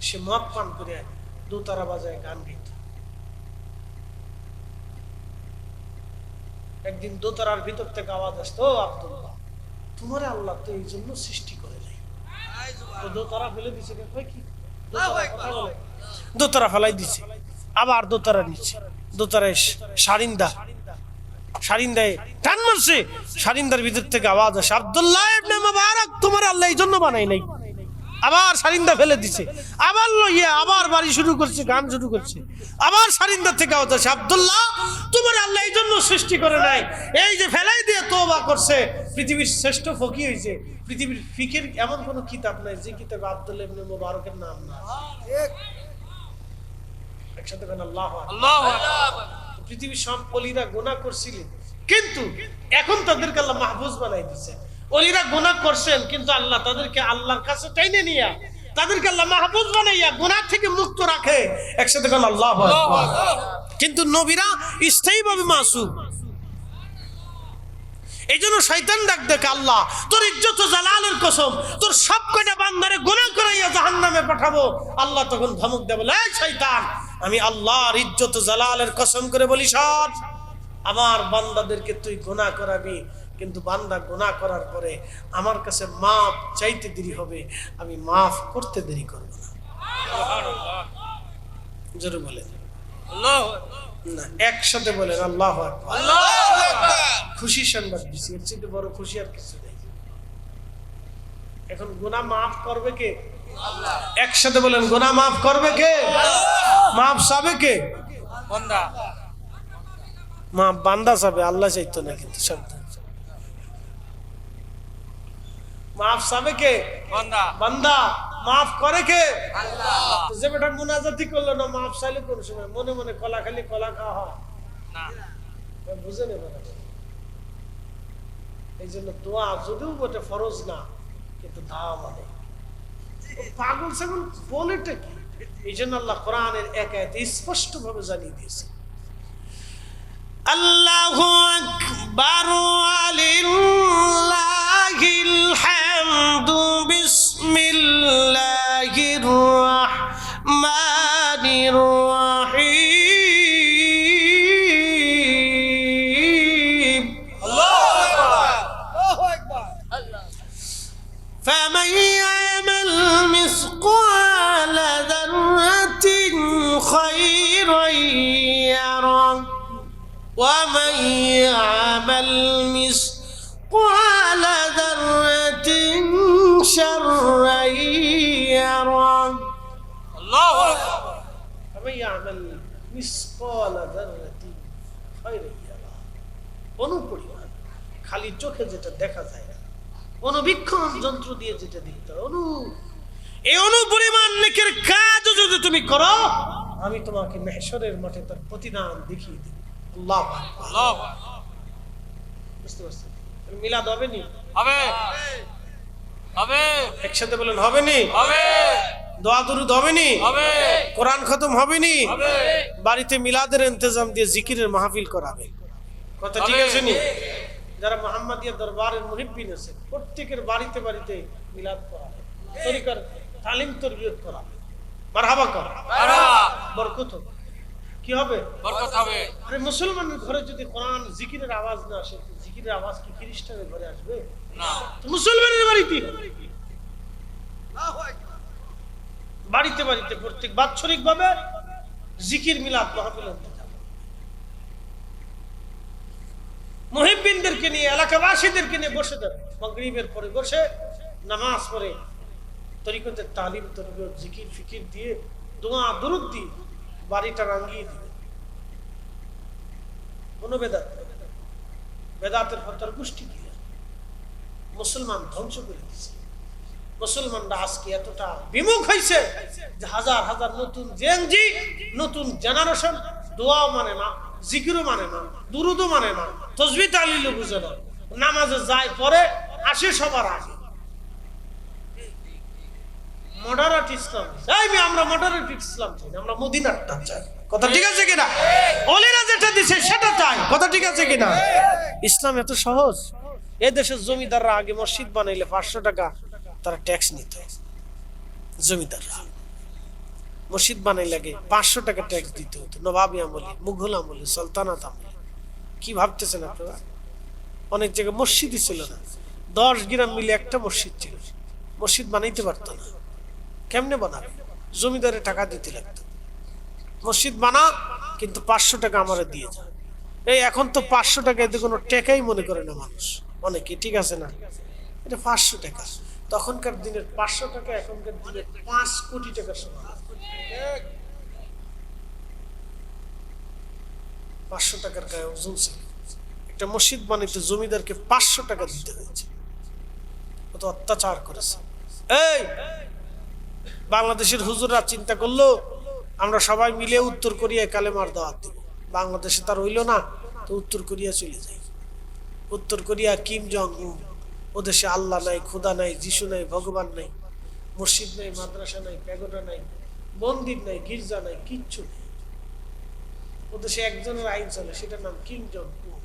সে মদ পান করে দোতারা বাজায় গান গাইত। একদিন দোতারার ভিতর থেকে আওয়াজ আসতো, আব্দুল্লাহ তোমার আল্লাহ তো এই জন্য সৃষ্টি করে নাই। তো দোতারা ফেলে দিছে, কি দোতারা ফেলাই দিছে, আবার দোতারা নিচ্ছে, দোতারা সারিন্দা সারিন্দায় টান মারছে, সারিন্দার ভিতর থেকে আওয়াজ আসে, আব্দুল্লাহ ইবনে মুবারক তোমার আল্লাহ এই জন্য বানাই নাই। আবার সারিন্দা ফেলে দিছে, আবার লইয়া আবার বাড়ি শুরু করছে, গান শুরু করছে। আবার সারিন্দা থেকে আওয়াজ আসে, আব্দুল্লাহ তোমার আল্লাহ এই জন্য সৃষ্টি করে নাই। এই যে ফেলাই দিয়ে তওবা করছে, পৃথিবীর শ্রেষ্ঠ ফকি হয়েছে। পৃথিবীর ফিকের এমন কোন কিতাব নাই যে কিতাবে আব্দুল্লাহ ইবনে মুবারকের নাম না। একসাথে বলেন আল্লাহু আকবার। পৃথিবীর সব ওলিরা গুনাহ করছিলেন, কিন্তু এখন তাদেরকে আল্লাহ মাহফুজ বানাই দিয়েছে। ওলিরা গুনাহ করছেন, কিন্তু আল্লাহ তাদেরকে আল্লাহর কাছে টাইনে নিয়ে তাদেরকে আল্লাহ মাহফুজ বানাইয়া গুনাহ থেকে মুক্ত রাখে। একসাথে বলেন আল্লাহু আকবার। কিন্তু নবীরা স্থায়ীভাবে মাসুম। এই জন্য শয়তান ডাক দেখে, আল্লাহ তোর ইজ্জত ও জালালের কসম, তোর সব কয়টা বান্দারে গুনাহ করাইয়া জাহান্নামে পাঠাবো। আল্লাহ তখন ধমক দেয়, বলে এই শয়তান, আমি আল্লাহর ইজ্জত ও জালালের কসম করে বলি, সব আমার বান্দাদেরকে তুই গুনাহ করাবি, কিন্তু বান্দা গুনাহ করার পরে আমার কাছে মাফ চাইতে দেরি হবে, আমি মাফ করতে দেরি করব না। জোরে বলেন আল্লাহু আকবার। না, একসাথে বলেন আল্লাহু আকবার। আল্লাহু আকবার। খুশি সংবাদ দিছি, এর চেয়ে বড় খুশি আর কিছু নেই। এখন গুনাহ মাফ করবে কে? আল্লাহ। একসাথে বলেন, গুনাহ মাফ করবে কে? আল্লাহ। মাফ চাবে কে? বান্দা। মাফ বান্দা চাবে, আল্লাহ চাইতো না। কিন্তু শব্দ মাফ চাবে কে? বান্দা। বান্দা। মাফ করে কে? আল্লাহ। যে বেটা মুনাজাতি করলো না, মাফ চাইলে কোন সময় মনে মনে কলা খালি কলা খাওয়া হয় না, বুঝে নেবে না। এই জন্য দোয়া যদিও বটে ফরজ না, কিন্তু দাওয়া মানে পাগল ছাগল বলেটা কি? এই জন্য আল্লাহ কোরআনের এক আয়াতে স্পষ্ট ভাবে জানিয়ে দিয়েছে, আল্লাহু আকবার ওয়ালিল্লাহিল হামদু বিসমিল্লাহির রাহমানির রাহিম। আল্লাহু আকবার। আল্লাহু আকবার। আল্লাহ। ফামান ইয়ামাল মিসকালা যাররাতিন খায়রান ইয়ারা ومن يعمل مثقال ذرة شرا يره الله أكبر ومن يعمل مثقال ذرة خيرا يره। অনুপরিমাণ খালি চোখে যেটা দেখা যায় না, অনুবীক্ষণ যন্ত্র দিয়ে যেটা দেখতে হয়, এই অনুপরিমাণ নেকের কাজ যদি তুমি করো, আমি তোমাকে মাহশরের মাঠে তার প্রতিদান দেখিয়ে দেব। আল্লাহ আল্লাহ। বুঝতে পারছেন? মিলাদ হবে নি? হবে হবে। একসাথে বলেন হবে নি? হবে। দোয়া দুরূদ হবে নি? হবে। কোরআন খতম হবে নি? হবে। বাড়িতে মিলাদের ইন্তজাম দিয়ে জিকিরের মাহফিল করাবে। কথা ঠিক আছে নি? যারা মুহাম্মাদিয়া দরবারের মুহিব্বিন আছে, প্রত্যেকের বাড়িতে বাড়িতে মিলাদ করাবে, তরিকার তালিম তরবিয়ত করাবে। মারহাবা কর, মারহাবা। বরকত হবে। কি হবে? বরকত হবে। আরে মুসলমানের ঘরে যদি কোরআন জিকিরের আওয়াজ না আসে, জিকিরের আওয়াজ কি খ্রিস্টানের ঘরে আসবে? না, মুসলমানের বাড়িতে। আল্লাহু আকবার। বাড়িতে বাড়িতে প্রত্যেক বাৎসরিক ভাবে জিকির মিলাদ মাহফিল হতে যাবে। মুহিব্বিনদেরকে নিয়ে, এলাকাবাসীদেরকে নিয়ে বসে যাবে, মাগরিবের পরে বসে নামাজ পড়ে তরিকতের তালিম তরবিয়ত জিকির ফিকির দিয়ে দোয়া দুরূদ দিয়ে বাড়িটা রাঙিয়ে দিবে। কোন বেদাত, বেদাতের ফতোয়ার গোষ্ঠী কি আছে? মুসলমান ধ্বংস করে দিয়েছে। মুসলমানরা আজকে এতটা বিমুখ হয়েছে যে হাজার হাজার নতুন জেনজি, নতুন জেনারেশন দোয়া মানে না, জিকিরও মানে না, দুরুদও মানে না, তাসবিহ তাহলিলও বুঝে না, নামাজে যায় পরে আসে সবার আগে। মডারেট ইসলাম চাই, আমরা মডারেট ইসলাম চাই, আমরা মদিনারটা চাই। কথা ঠিক আছে কিনা? ওলিরা যেটা দিছে সেটা চাই। কথা ঠিক আছে কিনা? ইসলাম এত সহজ। এই দেশের জমিদাররা আগে মসজিদ বানাইলে 500 টাকা তারা ট্যাক্স নিত। জমিদাররা মসজিদ বানাইলে আগে 500 টাকা ট্যাক্স দিতে হতো। নবাবী আমলে, মুঘল আমলে, সালতানাত আমলে। কি ভাবতেছেন আপনারা? অনেক জায়গায় মসজিদই ছিল না। 10 গ্রাম মিলে একটা মসজিদ ছিল। মসজিদ বানাইতে পারতো না। কেমনে বানাবে? জমিদারে টাকা দিতে লাগতো। মসজিদ বানা, কিন্তু 500 টাকা আমারে দিয়ে যায়। এই এখন তো 500 টাকা এতে কোনো টাকাই মনে করে না মানুষ অনেকে, ঠিক আছে না? এটা 500 টাকা। তখনকার দিনের 500 টাকা এখনকার দিনের 5 কোটি টাকা সমান। 500 টাকার গায়ে ওজন ছিল। একটা মসজিদ বানাইতে জমিদারকে 500 টাকা দিতে হয়েছে। কত অত্যাচার করেছে। এই বাংলাদেশের হুজুররা চিন্তা করলো আমরা সবাই মিলে উত্তর কোরিয়ায় কালেমার দাওয়াত দেব। বাংলাদেশে তার হইল না, তো উত্তর কোরিয়া চলে যায়। উত্তর কোরিয়া কিম জং উন, ও দেশে আল্লাহ নাই, খোদা নাই, যিশু নাই, ভগবান নাই, মসজিদ নাই, মাদ্রাসা নাই, প্যাগোডা নাই, মন্দির নাই, গির্জা নাই, কিচ্ছু নেই। ও দেশে একজনের আইন চলে, সেটার নাম কিম জং উন।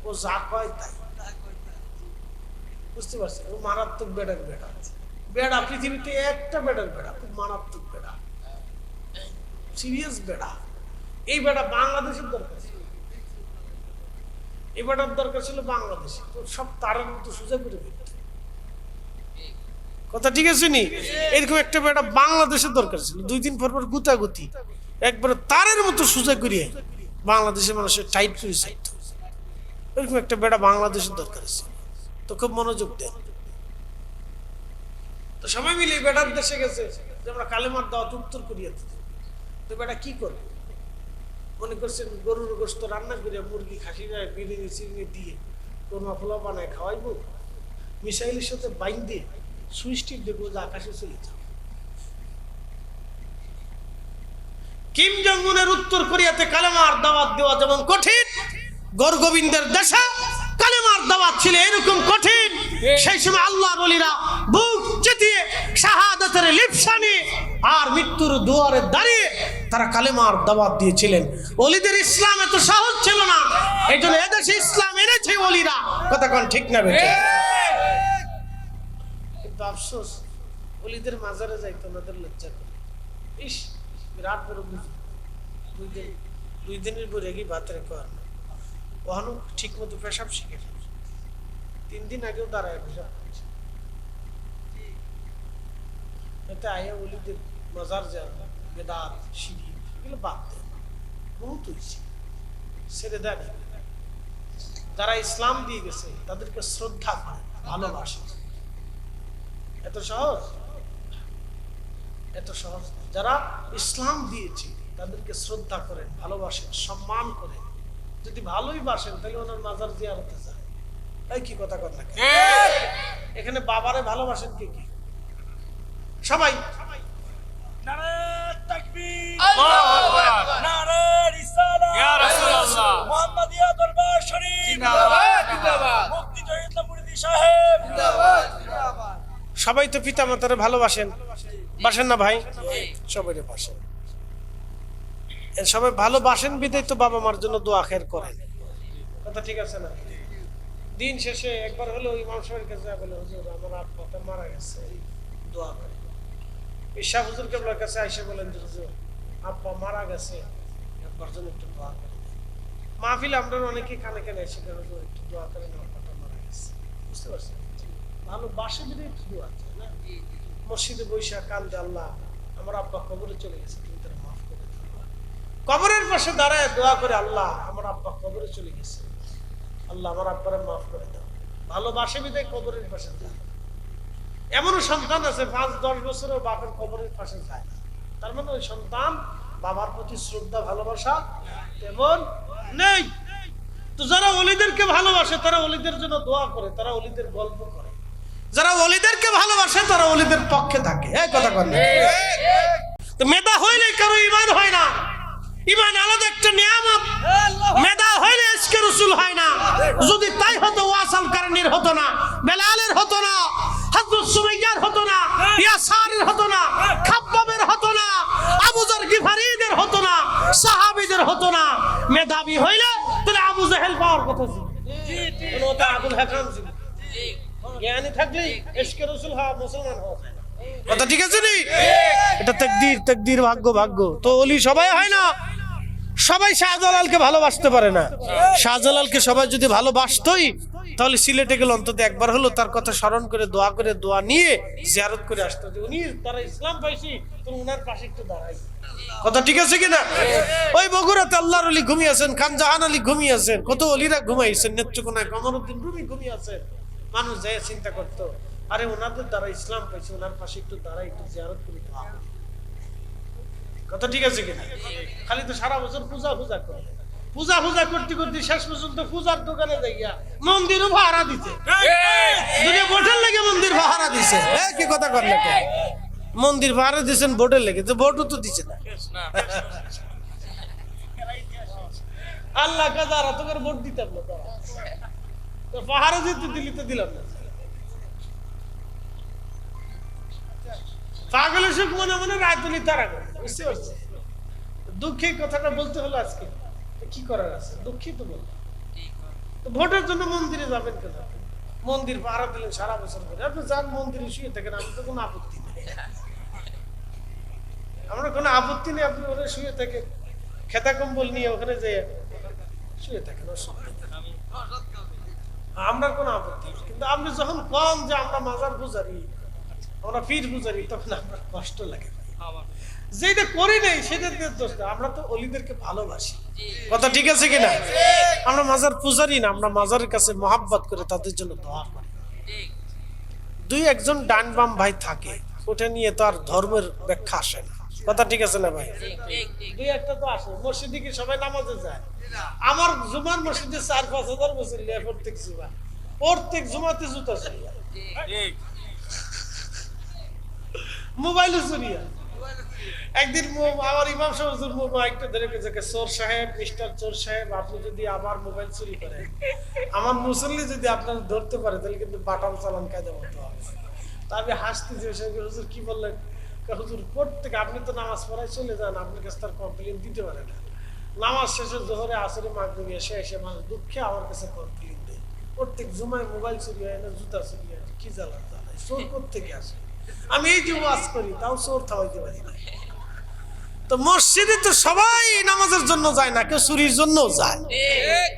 ও যা কয় তাই। বুঝতে পারছেন? ও মারাত্মক বেড়ার বেড়া। বেড়া পৃথিবীতে একটা বেড়ার বেড়া, খুব মারাত্মক বেড়া, সিরিয়াস বেড়া। এই বেড়া বাংলাদেশের দরকার ছিল। এই বেড়ার দরকার ছিল বাংলাদেশে, তো সব তারের মতো সোজা করে ফেলতে। কথা ঠিক আছে নি? এরকম একটা বেড়া বাংলাদেশের দরকার ছিল। 2 দিন পর পর গুতাগুতি, একবারে তারের মতো সোজা করিয়ে বাংলাদেশের মানুষের টাইট করে চাইত। এরকম একটা বেড়া বাংলাদেশের দরকার ছিল। তো খুব মনোযোগ দেন। তো সবাই মিলে বেটার দেশে গেছে যে আমরা কালেমার দাওয়াত উত্তর কোরিয়াতে দেব। তো বেটা কি করবে? মনে করছেন গরুর গোশত রান্না করে, মুরগি, খাসি, বিরিয়ানি চিনি দিয়ে কোরমা ফোলা বানায় খাওয়াইবো? মিসাইলের সাথে বাইন দিয়ে সুইচ টিপ দেখবো যে আকাশে চলে যাও। কিম জং উনের উত্তর কোরিয়াতে কালেমার দাওয়াত দেওয়া যেমন কঠিন, গৌর গোবিন্দের দেশে কালেমার দাওয়াত ছিল এরকম কঠিন। সেই সময় আল্লাহ বলিরা বুক চেতিয়ে শাহাদাতের লিপসানি আর মৃত্যুর দুয়ারে দাঁড়িয়ে তারা কালেমার দাওয়াত দিয়েছিলেন। ওলিদের ইসলাম এত সহজ ছিল না, এই জন্য এদেশে ইসলাম এনেছে ওলিরা। কথা কোন ঠিক না বেটা? কিন্তু আফসোস, ওলিদের মাজারে যাইতো ওনাদের লজ্জা করে। ইস, বিরাট বড় বুঝি। 2 দিনের পর রেগি ভাত রেখো আর না, ওখানে ঠিক মতো পেশাব শিখে ফেলছে। 3 দিন আগেও দাঁড়ায় পেশাব করছে। এতে আয়া ওলিদের মজার যান, বেদাত, সিঁড়ি, এগুলো বাদ দেয়। বহুত হয়েছে, ছেড়ে দেয়। যারা ইসলাম দিয়ে গেছে তাদেরকে শ্রদ্ধা করে, ভালোবাসে। এত সহজ? এত সহজ। যারা ইসলাম দিয়েছে তাদেরকে শ্রদ্ধা করেন, ভালোবাসেন, সম্মান করেন। যদি ভালোই বাসেন তাহলে ওনার মাজার জিয়ারতে যায়। এই কি কথা কথা? এখানে বাবারে ভালোবাসেন কে কি? সবাই। নারে তাকবীর, আল্লাহু আকবার, নারে রিসালাত, ইয়া রাসূলুল্লাহ, মুহাম্মাদিয়া দরবার শরীফ জিন্দাবাদ, জিন্দাবাদ, মুফতি জহিরুল্লাহ মুরিদি সাহেব জিন্দাবাদ, জিন্দাবাদ। সবাই তো পিতামাতারে ভালোবাসেন, বাসেন না ভাই? সবাইরে বাসেন। সবাই ভালোবাসেন বিধায় তো বাবা মার জন্য দোয়া খের করেন। কথা ঠিক আছে না? দিন শেষে একবার হলো ইমাম সাহেবের কাছে বলে, হুজুর আমার আব্বা মারা গেছে, দোয়া করে। ঈশা হুজুর কেবলার কাছে আইসা বলেন যে হুজুর আব্বা মারা গেছে, আব্বার জন্য একটু দোয়া করে। মাহফিল আমরা অনেকেই কানে কানে এসে হুজুর একটু দোয়া করেন, আব্বাটা মারা গেছে। বুঝতে পারছেন? ভালোবাসে দিলে একটু দোয়া চায় না? মসজিদে বৈশা কান্দে, আল্লাহ আমার আব্বা কবরে চলে গেছে, তুমি তারা মাফ করে দাও। কবরের পাশে দাঁড়ায় দোয়া করে, আল্লাহ আমার আব্বা কবরে চলে গেছে, আল্লাহ আমার আব্বারে মাফ করে দাও। ভালোবাসে বিদায় কবরের পাশে যায়। এমনও সন্তান আছে 5-10 বছরেও বাপের কবরের পাশে যায় না। তার মানে ওই সন্তান বাবার প্রতি শ্রদ্ধা, ভালোবাসা তেমন নেই। তো যারা ওলিদেরকে ভালোবাসে তারা ওলিদের জন্য দোয়া করে, তারা ওলিদের গল্প করে। যারা ওলিদেরকে ভালোবাসে তারা ওলিদের পক্ষে থাকে, এই কথা বলেন। তো মেধা হইলে কারো ঈমান হয় না, ঈমান আলাদা একটা নিয়ামত। মেধা হইলে ইশকে রাসূল হয় না। যদি তাই হতো ওয়াসাল কারণীর হতো না, বেলালের হতো না, হযরত সুমাইয়ার হতো না, ইয়াসারের হতো না, খাব্বাবের হতো না, আবু যর গিফারিদের হতো না, সাহাবীদের হতো না। মেধাবী হইলে তাহলে আবু জাহেল পাওয়ার কথা ছিল, ওটা আবুল হাকাম ছিল। জ্ঞানী থাকলে ইশকে রাসূল হওয়া, মুসলমান হওয়া কথা ঠিক আছে নি? এটা তাকদীর, তাকদীর, ভাগ্য, ভাগ্য। তো ওলি সবাই হয় না, সবাই শাহজালালকে ভালোবাসতে পারে না। শাহজালালকে সবাই যদি ভালোবাসতোই তাহলে সিলেটে গেলে অন্তত একবার হলো তার কথা স্মরণ করে দোয়া নিয়ে জিয়ারত করে আসতো, যে উনি তারা ইসলাম পাইছি, তো উনার পাশে একটু দাঁড়াই। কথা ঠিক আছে কিনা? ওই বগুড়াতে আল্লাহর ওলি ঘুমিয়েছেন, খান জাহান আলী ঘুমিয়েছেন, কত ওলিরা ঘুমাইছেন, নেত্রকোনায় কমরউদ্দিন রুমি ঘুমিয়েছেন। মানুষ যায় চিন্তা করতো, আরে ওনাদের দ্বারা ইসলাম পাইছে, ওনার পাশে একটু দাঁড়াই, একটু জিয়ারত করি। কথা ঠিক আছে কিনা? খালি তো সারা বছর পূজা করে, পূজা করতে করতে শেষ পর্যন্ত পূজার দোকানে যাইয়া মন্দিরও ভাড়া দিতে, দুনিয়া ভোটের লেগে মন্দির ভাড়া দিছে। কি কথা করলে, মন্দির ভাড়া দিচ্ছেন ভোটের লেগে, তো ভোটও তো দিচ্ছে না। আল্লাহ কাজারা তোকে ভোট দিতাম না, তো পাহাড়ে যেতে দিলি তো দিলাম না। পাগলের সুখ মনে মনে রায়তলি তারা করে, বুঝতে পারছি। দুঃখের কথাটা বলতে হলো আজকে, কি করার আছে, দুঃখী তো বল। তো ভোটের জন্য মন্দিরে যাবেন কেন? মন্দির পাহারা দিলেন সারা বছর করে, আপনি যান মন্দিরে শুয়ে থাকেন, আমি তো কোনো আপত্তি নেই, আমরা কোনো আপত্তি নেই। আপনি ওখানে শুয়ে থাকেন, খেতা কম্বল নিয়ে ওখানে যে শুয়ে থাকেন, আমরা কোনো আপত্তি। কিন্তু আপনি যখন কম যে আমরা মাজার পূজারি, আমরা পীর পূজারি, তখন আপনার কষ্ট লাগে। যেটা করি নাই সেটা দোষ না, আমরা তো অলিদেরকে ভালোবাসি। কথা ঠিক আছে কিনা? আমরা মাজার পূজারি না, আমরা মাজারের কাছে মহাব্বত করে তাদের জন্য দোয়া করি। দুই একজন ডান বাম ভাই থাকে, ওটা নিয়ে তো আর ধর্মের ব্যাখ্যা আসে না। কথা ঠিক আছে না ভাই? দুই একটা তো আসে। মসজিদে কি সবাই নামাজে যায়? আমার জুমার মসজিদে 4-5 হাজার বছর প্রত্যেক জুমাতে জুতা চুরি, মোবাইল চুরি। একদিন আমার ইমাম সাহেব মাইকটা ধরে গেছে, চোর সাহেব, মিস্টার চোর সাহেব, আপনি যদি আবার মোবাইল চুরি করেন, আমার মুসল্লি যদি আপনার ধরতে পারে, তাহলে কিন্তু বাটাম চালান কায়দা করতে হবে। তা আমি হাসতেছি, হুজুর কি বললেন? হুজুর প্রত্যেক, আপনি তো নামাজ পড়ায় চলে যান, আপনার কাছে তার কমপ্লেন দিতে পারে না। নামাজ শেষে জোহরে আসরে মাগরিবে এসে মানুষ দুঃখে আমার কাছে কমপ্লেন দেয়, প্রত্যেক জুমায় মোবাইল চুরি হয় না, জুতা চুরি হয় না, কি জ্বালা জ্বালায়, চোর কোত্থেকে আসে? আমি এই যে ওয়াজ করি, তাও চোর থামাইতে পারি না। তো মসজিদে তো সবাই নামাজের জন্য যায় না, কেউ চুরির জন্য যায়।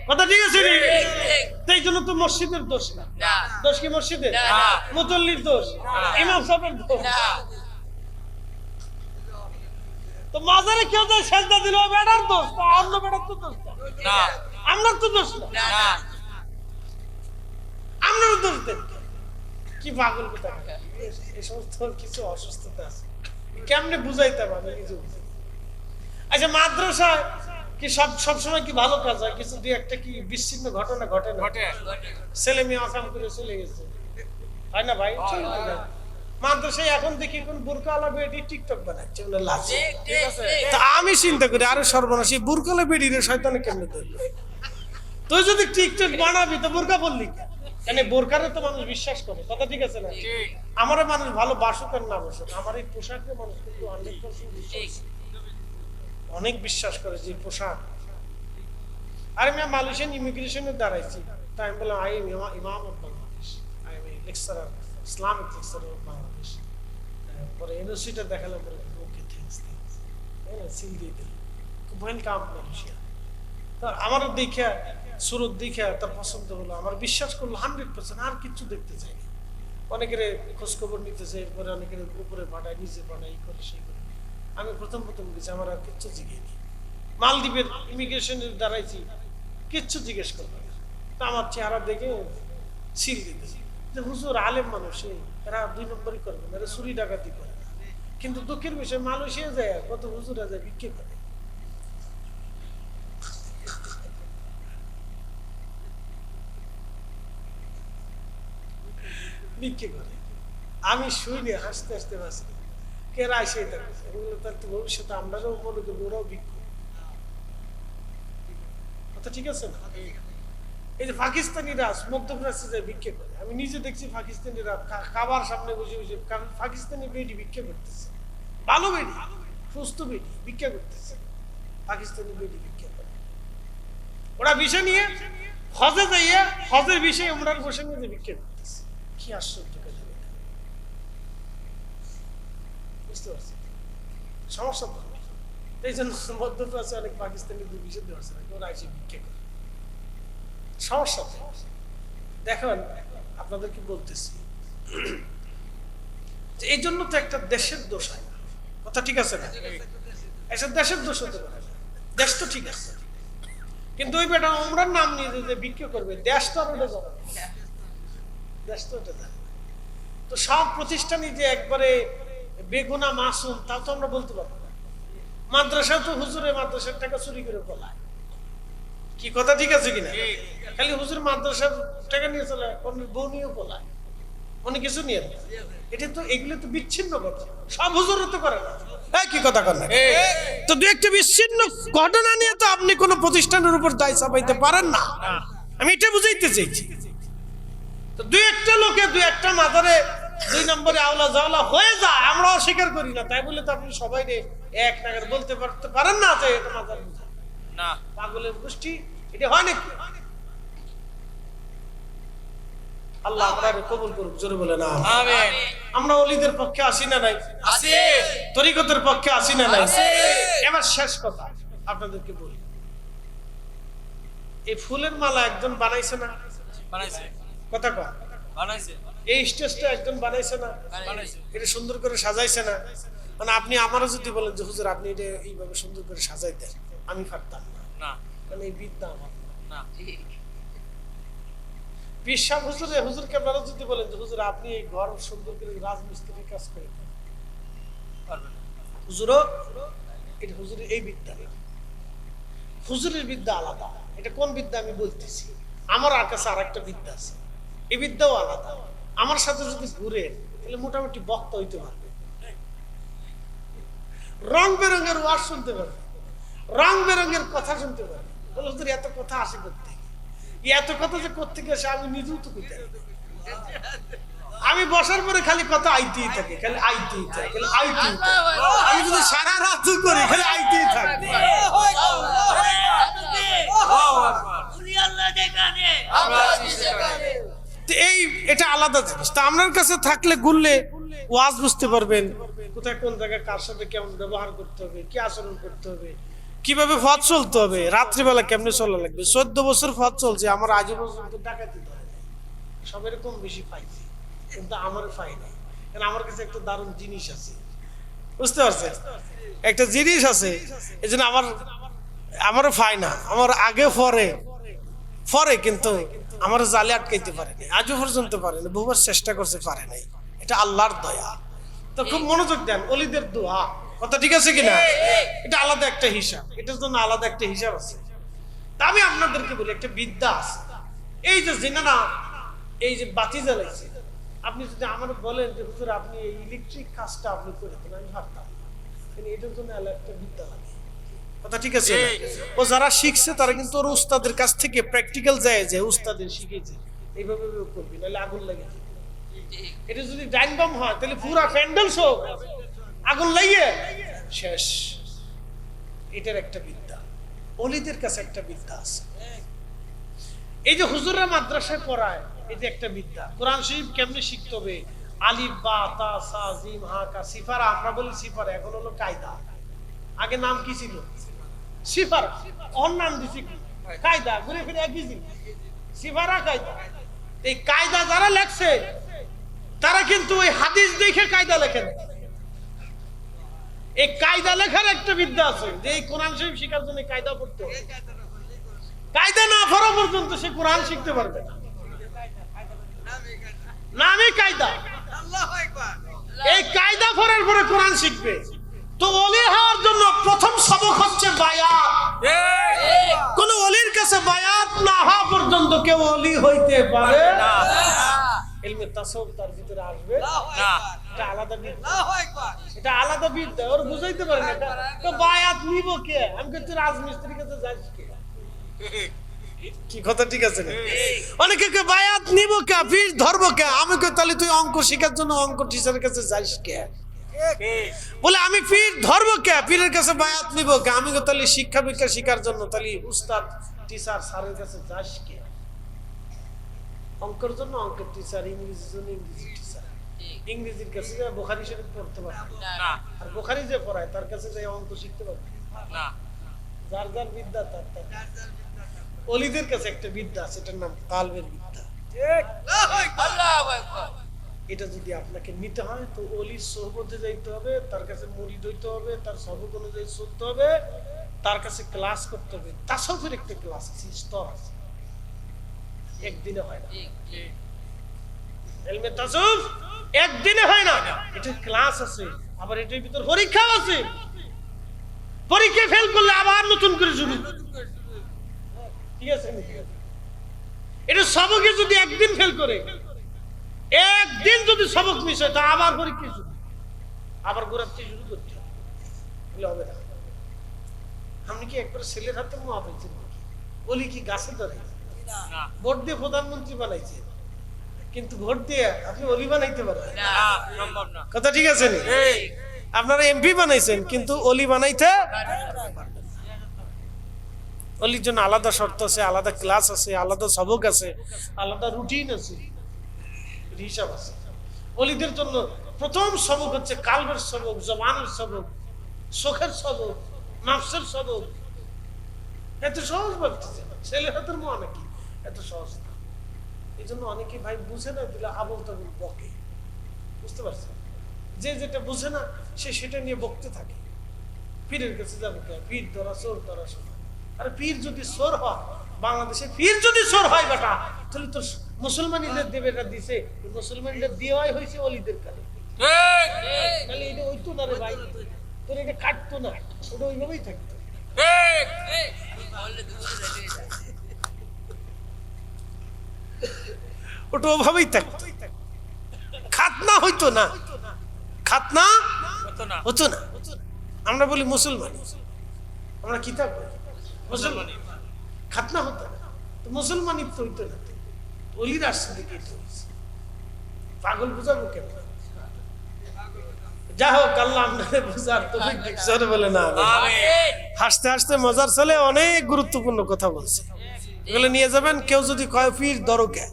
কথা ঠিক আছে? এই জন্য তো মসজিদের দোষ না। দোষ কি মসজিদের? মুসল্লির দোষ, ইমাম সাহেবের দোষ। তো মাজারে কেউ যায় সেজদা দিল, বেটার দোষ, অন্য বেটার তো দোষ না, আপনার তো দোষ না, আপনার দোষ দেন। কি পাগল কথা! এই সমস্ত কিছু অসুস্থতা আছে, কেমনে বুঝাইতাম আমি কিছু। আচ্ছা, মাদ্রাসায় কি সবসময় কি ভালো কাজ হয়? কিছু দুই একটা কি বিচ্ছিন্ন ঘটনা ঘটে না? ছেলে মেয়ে আসাম করে চলে গেছে, হয় না ভাই? মাদ্রাসায় এখন দেখি কোন বোরকাওয়ালা বেডি টিকটক বানাচ্ছে, তা আমি চিন্তা করি, আরে সর্বনাশ, এই বোরকাওয়ালা বেডিরে শয়তানে কেমনে ধরলো? তুই যদি টিকটক বানাবি তো বোরকা বললি কেন? বোরকারে তো মানুষ বিশ্বাস করে। কথা ঠিক আছে না? আমার মানুষ ভালো বাসুক আর না বাসুক, আমার এই পোশাকে মানুষ কিন্তু 100% অনেক বিশ্বাস করে যে পোশাক। আর আমি মালয়েশিয়ান ইমিগ্রেশনে দাঁড়াইছি, তাই আমি বললাম, আই এম ইমাম of Bangladesh, I am lecturer, Islamic lecturer of Bangladesh. পরে ইউনিভার্সিটি দেখালাম, বলে ওকে থ্যাঙ্কস, সিল দিয়ে দিল, ওয়েলকাম মালয়েশিয়া। আমার দেখা সুরত দেখা তার পছন্দ হলো, আমার বিশ্বাস করলো 100%, আর কিছু দেখতে চাইনি। অনেকের খোঁজ খবর নিতে চাই, এরপরে অনেকের উপরে পাঠায়, নিচে পাঠায়, এই করে সেই করে। আমি প্রথম গেছি, আমার আর কিচ্ছু জিজ্ঞেস। মালদ্বীপের ইমিগ্রেশনের দাঁড়াইছি, কিচ্ছু জিজ্ঞেস করবো না। তা আমার চেহারা দেখে সিল দিতেছি যে হুজুর আলেম মানুষ, এরা 2 নম্বরই করবে না, এরা চুরি ডাকাতি করে। কিন্তু দুঃখের বিষয়, মালয়েশিয়া যায় কত হুজুরা যায় বিক্রি করে। বিক্রি করে। আমি শুইনি, হাসতে হাসতে বাঁচি। কে রায় সেই তার তো ভবিষ্যতে আমরাও মনে করবো ওরাও বিক্রি। কথা ঠিক আছে না? এই যে পাকিস্তানিরা মধ্যপ্রাচ্যে যায় ভিক্ষে করে, আমি নিজে দেখছি পাকিস্তানিরা খাবার সামনে বসে বসে পাকিস্তানি বেডি ভিক্ষা করতেছে, ভালো বেডি, সুস্থ বেডি ভিক্ষা করতেছে, পাকিস্তানি বেডি ভিক্ষা করে। ওরা বিষয় নিয়ে হজে যাইয়া হজের বিষয়ে ওমরার বসে নিয়ে ভিক্ষা করতেছে। কি আশ্চর্য কথা! বুঝতে পারছি সমস্যা তো। এই জন্য মধ্যপ্রাচ্যে অনেক পাকিস্তানি বিষয় দেওয়া আছে না, ওরা এসে ভিক্ষা করে। সমস্যা দেখেন, আপনাদেরকে বলতেছি যে এই জন্য তো একটা দেশের দোষ হয় না। কথা ঠিক আছে না? একটা দেশের দোষ হতে পারে না, দেশ তো ঠিক আছে, কিন্তু ওই বেটা ওমরার নাম নিয়ে যে বিক্রি করবে, দেশ তো আর ওটা যাবে, দেশ তো ওটা যাবে। তো সব প্রতিষ্ঠানই যে একবারে বেগুনা মাসুম তা তো আমরা বলতে পারবো না। মাদ্রাসা তো হুজুরে মাদ্রাসার টাকা চুরি করে পলায়, কি কথা ঠিক আছে কিনা? খালি হুজুর মাদ্রাসার টাকা নিয়ে চলে, অন্য বউ নিয়েও পলায়, অনেক কিছু নিয়ে। এটা তো এগুলো তো বিচ্ছিন্ন কথা, সব হুজুরও তো করে না। কি কথা কর না? তো দু একটা বিচ্ছিন্ন ঘটনা নিয়ে তো আপনি কোনো প্রতিষ্ঠানের উপর দায় চাপাইতে পারেন না। আমি এটা বুঝাইতে চাইছি। তো দুই একটা লোকে দুই একটা মাজারে 2 নম্বরে আওলা জাওলা হয়ে যায়, আমরা অস্বীকার করি না, তাই বলে তো আপনি সবাই এক নাগার বলতে পারেন না যে এটা মাজার না, পাগলের গোষ্ঠী। এটা হয় নাকি? আল্লাহ আপনার কবুল করুক, জোরে বলে না আমিন। আমরা ওলিদের পক্ষে আসি না নাই? আছি। তরিকতের পক্ষে আসি না নাই? আছি। এবার শেষ কথা আপনাদেরকে বলি, এই ফুলের মালা একজন বানাইছে না? বানাইছে। কথা কয় বানাইছে। এই স্টেজটা একজন বানাইছে না? বানাইছে। এটা সুন্দর করে সাজাইছে না? মানে আপনি আমারও যদি বলেন যে হুজুর আপনি এটা এইভাবে সুন্দর করে সাজাই দেন, আমি পারতাম না। না, মানে এই বিদ্যা আমার না। পীর সাহেব হুজুরকে আপনারা যদি বলেন যে হুজুর আপনি এই ঘর সুন্দর করে রাজমিস্ত্রির কাজ করে পারবেন, হুজুরও এটা হুজুরের এই বিদ্যা। হুজুরের বিদ্যা আলাদা। এটা কোন বিদ্যা আমি বলতেছি, আমার কাছে আর একটা বিদ্যা আছে, এই বিদ্যাও আলাদা। আমার সাথে যদি ঘুরে তাহলে মোটামুটি বক্তা হইতে পারবে, রং বেরঙের ওয়াজ শুনতে পারবে, রং বেরঙের কথা শুনতে পারবে। বলে হুজুর এত কথা আসে করতে, এত কথা যে করতে গেছে আমি নিজেও তো কইতে, আমি বসার পরে খালি কথা আইতেই থাকে, খালি আইতেই থাকে, খালি আইতেই থাকে। আমি যদি সারা রাত করি খালি আইতেই থাকবে। এই এটা আলাদা জিনিস। তা আপনার কাছে থাকলে ঘুরলে ওয়াজ বুঝতে পারবেন, কোথায় কোন জায়গায় কার সাথে কেমন ব্যবহার করতে হবে, কি আচরণ করতে হবে, কিভাবে পথ চলতে হবে, রাত্রিবেলা কেমনে চলা লাগবে। 14 বছর পথ চলছে, আমার আজ পর্যন্ত ডাকাতি ধরে নাই। সব এরকম বেশি পাইছি, কিন্তু আমার পাই নাই। কারণ আমার কাছে একটা দারুণ জিনিস আছে, বুঝতে পারছেন? একটা জিনিস আছে, এই জন্য আমারও পাই না। আমার আগে পরে কিন্তু আমার জালে আটকাইতে পারেনি, আজও পর্যন্ত পারেনি, বহুবার চেষ্টা করছে, পারে নাই। এটা আল্লাহর দয়া। তো খুব মনোযোগ দেন, ওলিদের দোয়া। কথা ঠিক আছে কিনা? এটা আলাদা একটা হিসাব, এটার জন্য আলাদা একটা হিসাব আছে। তা আমি আপনাদেরকে বলি, একটা বিদ্যা আছে। এই যে জিনারা এই যে বাতি জ্বালাইছে, আপনি যদি আমার বলেন যে হুজুর আপনি এই ইলেকট্রিক কাজটা আপনি করে দেন, আমি ভাবতাম, কিন্তু এটার জন্য একটা বিদ্যা লাগে। কথা ঠিক আছে? ও যারা শিখছে তারা কিন্তু ওর উস্তাদের কাছ থেকে প্র্যাকটিক্যাল যায়, যে উস্তাদের শিখেছে এইভাবে করবি, নাহলে আগুন লাগে। এটা যদি ডাইনবাম হয় তাহলে পুরা প্যান্ডেল সব আগুন লাগিয়ে শেষ। এটার একটা বিদ্যা, ওলিদের কাছে একটা বিদ্যা আছে। এই যে হুজুররা মাদ্রাসায় পড়ায়, এটা একটা বিদ্যা। কোরআন শরীফ কেমনে শিখতে হবে, আলিফ বা তা সা জিম হা কা সিফারা, আমরা বলি সিফারা, এখন হলো কায়দা। আগে নাম কি ছিল? সিফারা। ওর নাম দিছি কায়দা, ঘুরে ফিরে একই জিনিস, সিফারা কায়দা। এই কায়দা যারা লেখছে তারা কিন্তু ওই হাদিস দেখে কায়দা লেখেন। এই কায়দা লেখার একটা বিদ্যা আছে, যে এই কোরআন শরীফ শেখার জন্য কায়দা পড়তে হবে। কায়দা না পড়া পর্যন্ত সে কোরআন শিখতে পারবে না। নামে কায়দা। এই কায়দা পড়ার পরে কোরআন শিখবে। তো ওলি হওয়ার জন্য প্রথম সবক হচ্ছে বায়াত। কোন ওলির কাছে বায়াত না হওয়া পর্যন্ত কেউ ওলি হইতে পারে না। ইলমে তাসাউফ তার ভিতরে আসবে না এটা আলাদা বিদ্যা, এটা আলাদা বিদ্যা, ওর বুঝাইতে পারে না। তো বায়াত নিব কে? আমি কিন্তু রাজমিস্ত্রির কাছে যাচ্ছি কে? কি কথা ঠিক আছে না? অনেকে কে বায়াত নিব কে, পীর ধরবো কে? আমি কই তাহলে তুই অঙ্ক শেখার জন্য অঙ্ক টিচারের কাছে যাইস কে? বলে আমি পীর ধরবো কে, পীরের কাছে বায়াত নিব কে? আমি কই তাহলে শিক্ষা বিক্ষা শেখার জন্য তাহলে উস্তাদ টিচার স্যারের কাছে যাস কে? অঙ্কের জন্য অঙ্কের টিচার, ইংরেজির জন্য ইংরেজি টিচার। ইংরেজির কাছে যা বুখারী শরীফ পড়তে পারবে না আর বুখারী যে পড়ায় তার কাছে যাই অঙ্ক শিখতে পারবে না যার যার বিদ্যা তার তার। ওলিদের কাছে একটা বিদ্যা আছে, এটার নাম কালবের বিদ্যা। এটা যদি আপনাকে নিতে হয় তো ওলির সোহবতে যাইতে হবে, তার কাছে মুরিদ হইতে হবে, তার সবক অনুযায়ী চলতে হবে, তার কাছে ক্লাস করতে হবে। তাসাউফের একটা ক্লাস আছে, স্তর আছে, একদিনে হয় না। ইলমে তাসাউফ একদিনে হয় না, এটা ক্লাস আছে, আবার এটার ভিতর পরীক্ষা আছে। পরীক্ষা ফেল করলে আবার নতুন করে শুরু, ঠিক আছে? এটা সবকে যদি একদিন ফেল করে, একদিন যদি সবক মিস হয়, তা আবার পরীক্ষা শুরু, আবার গোড়াতে শুরু করতে হবে না। আপনি কি একবার ছেলের হাতে মোয়া পেয়েছেন নাকি? বলি কি গাছে ধরে ভোট দিয়ে প্রধানমন্ত্রী বানাইছে, কিন্তু ভোট দিয়ে আপনি অলি বানাইতে পারেন কথা ঠিক আছে? আপনারা এমপি বানাইছেন কিন্তু অলি বানাইতে, অলির জন্য আলাদা শর্ত আছে, আলাদা ক্লাস আছে, আলাদা সবক আছে, আলাদা রুটিন আছে, হিসাব আছে। অলিদের জন্য প্রথম সবক হচ্ছে কালবের সবক, জবানের সবক, চোখের সবক, নফসের সবক। এত সহজ ভাবতেছে ছেলের হাতের মোয়া নাকি? এত সহজ না। এই জন্য অনেকে ভাই বুঝে না, দিলে আবল তাবল বকে, বুঝতে পারছেন? যে যেটা বুঝে না সে সেটা নিয়ে বকতে থাকে। পীরের কাছে যাবে কে? পীর ধরা চোর ধরা শোনা। আর পীর যদি চোর হয়, বাংলাদেশে পীর যদি চোর হয় বেটা, তাহলে তো মুসলমানিদের দেবে, এটা দিছে মুসলমানদের দেওয়াই হয়েছে অলিদের কাছে। তাহলে এটা ওইতো না রে ভাই, তোর এটা কাটতো না, ওটা ওইভাবেই থাকতো। ওটা ওভাবেই থাকতো, খাতনা হইতো না, খাতনা হতো না। আমরা বলি মুসলমান, আমরা কিতাব বলি মুসলমান, খাতনা হতো না। তো মুসলমানই তো হইতো না, অলির আসছে দিকে পাগল বুঝাবো কেন? যা হোক, আল্লাহ আপনাদের বুঝার তৌফিক দিক বলে না। হাসতে হাসতে মজার চলে, অনেক গুরুত্বপূর্ণ কথা বলছে, এগুলো নিয়ে যাবেন। কেউ যদি কয় পীর দরকে,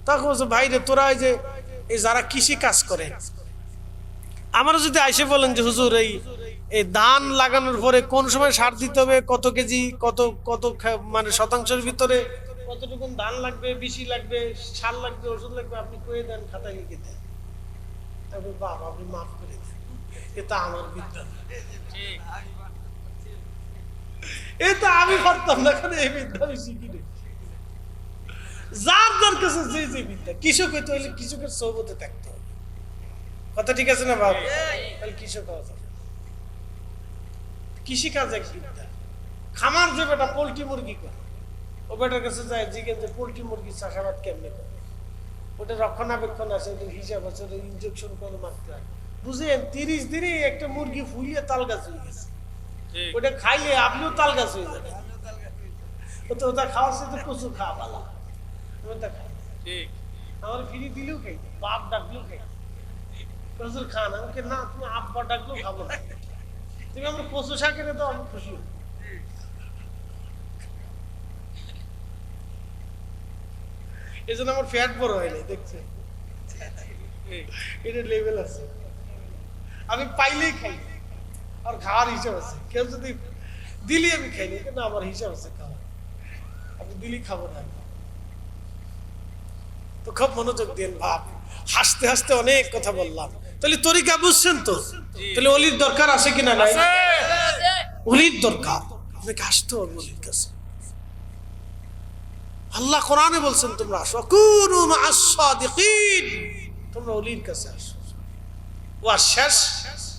তখন বলছে ভাই রে তোরা এই যে এই যারা কৃষি কাজ করে, আমরা যদি আইসে বলেন যে হুজুর এই ধান লাগানোর পরে কোন সময় সার দিতে হবে, কত কেজি, কত কত মানে শতাংশের ভিতরে কতটুকু ধান লাগবে, বেশি লাগবে, সার লাগবে, ওষুধ লাগবে, আপনি কয়ে দেন, খাতায় লিখে দেন। তবে বাবা আপনি মাফ করে দেন, এটা আমার বিদ্যা, এটা আমি পারতাম না, কারণ এই বিদ্যা আমি শিখি নি। যার যার কাছে যে যে বিদ্যা, কৃষক হইতে হইলে কৃষকের সৌবতে থাকতে হবে, কথা ঠিক আছে না বাবা? তাহলে কৃষক হওয়া যাবে। কৃষিকাজ এক বিদ্যা। খামার যে বেটা পোল্ট্রি মুরগি করে, ও বেটার কাছে যায় জিজ্ঞেস যে পোল্ট্রি মুরগি চাষাবাদ কেমনে করে, ওটা রক্ষণাবেক্ষণ আছে, ওদের হিসাব আছে, ওদের ইনজেকশন করে মারতে হয়। বুঝলেন? 30 দিনে একটা মুরগি ফুলিয়ে তাল গাছ হয়ে গেছে, ওটা খাইলে আপনিও তাল গাছ হয়ে যাবে। ওটা খাওয়ার সাথে প্রচুর খাওয়া ভালো, ওটা খাই আমার ফিরি দিলেও খাই, বাপ ডাকলেও খাই, প্রচুর খান। আমাকে না তুমি আব্বা ডাকলেও খাবো না, তুমি আমার কচু শাক এনে দাও, আমি খুশি হই। এই জন্য আমার ফ্যাট বড় হয় নাই, দেখছে এটা লেভেল আছে। আমি পাইলেই খাই, আর খাওয়ার হিসাব আছে। কেউ যদি দিলি আমি খাই না, কিন্তু আমার হিসাব আছে খাওয়ার, আপনি দিলি খাবো না। তো খুব মনোযোগ দিন বাপ, হাসতে হাসতে অনেক কথা বললাম। তাহলে তরিকা বুঝছেন তো? তাহলে অলির দরকার আছে কিনা? নাই, অলির দরকার। আপনাকে আসতে হবে অলির কাছে। আল্লাহ কোরআনে বলছেন তোমরা আসো, কুনু মা'আস সাদিকিন, তোমরা অলির কাছে আসো। ওয়া শেষ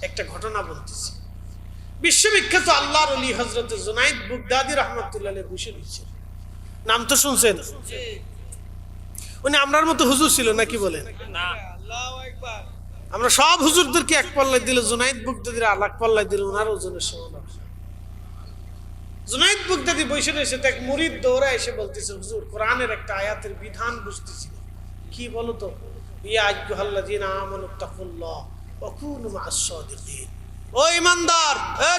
একটা ঘটনা বলতেছি। বিশ্ববিখ্যাত আল্লাহর ওলি হযরত জুনাইদ বুগদাদি রাহমাতুল্লাহ আলাইহি বসে রয়েছেন, নাম তো শুনছেন? উনি আমরার মতো হুজুর ছিল নাকি বলেন? না আমরা সব হুজুরদেরকে এক পাল্লায় দিলে জুনাইদ বুগদাদির আলাক পাল্লায় দিলে ওনার ওজনের সমান হবে। জুনাইদ বুগদাদি বসে রয়েছে, এক মুরিদ দৌড়া এসে বলতেছে, হুজুর কোরআনের একটা আয়াতের বিধান বুঝতেছি না। কি বলো তো? ইয়া আইয়ুহাল্লাযীনা আমানু তাকুল্লাহ ওয়া কুনু মা'আস সাদিকিন। ও ঈমানদার,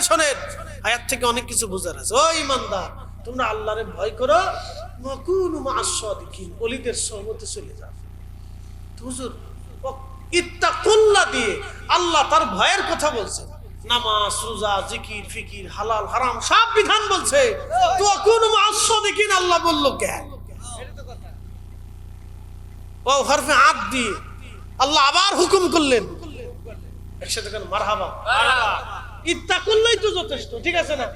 শোনেন, আয়াত থেকে অনেক কিছু বোঝার আছে। ও ঈমানদার, তোমরা আল্লাহরে ভয় করো, ওয়া কুনু মা'আস সাদিকিন, ওলিদের সহবতে চলে যাও। হুজুর ইত্তাকুল্লাহ দিয়ে আল্লাহ তার ভয়ের কথা বলছে, নামাজ রোজা জিকির ফিকির হালাল হারাম সব বিধান বলছে, তো কুনু মা'আস সাদিকিন আল্লাহ বলল কেন? ও হরফে আদ দিয়ে আল্লাহ আবার হুকুম করলেন, একসাথে কেন? মারহাবা। ইত্তাকুল্লাহই তো যথেষ্ট, ঠিক আছে না?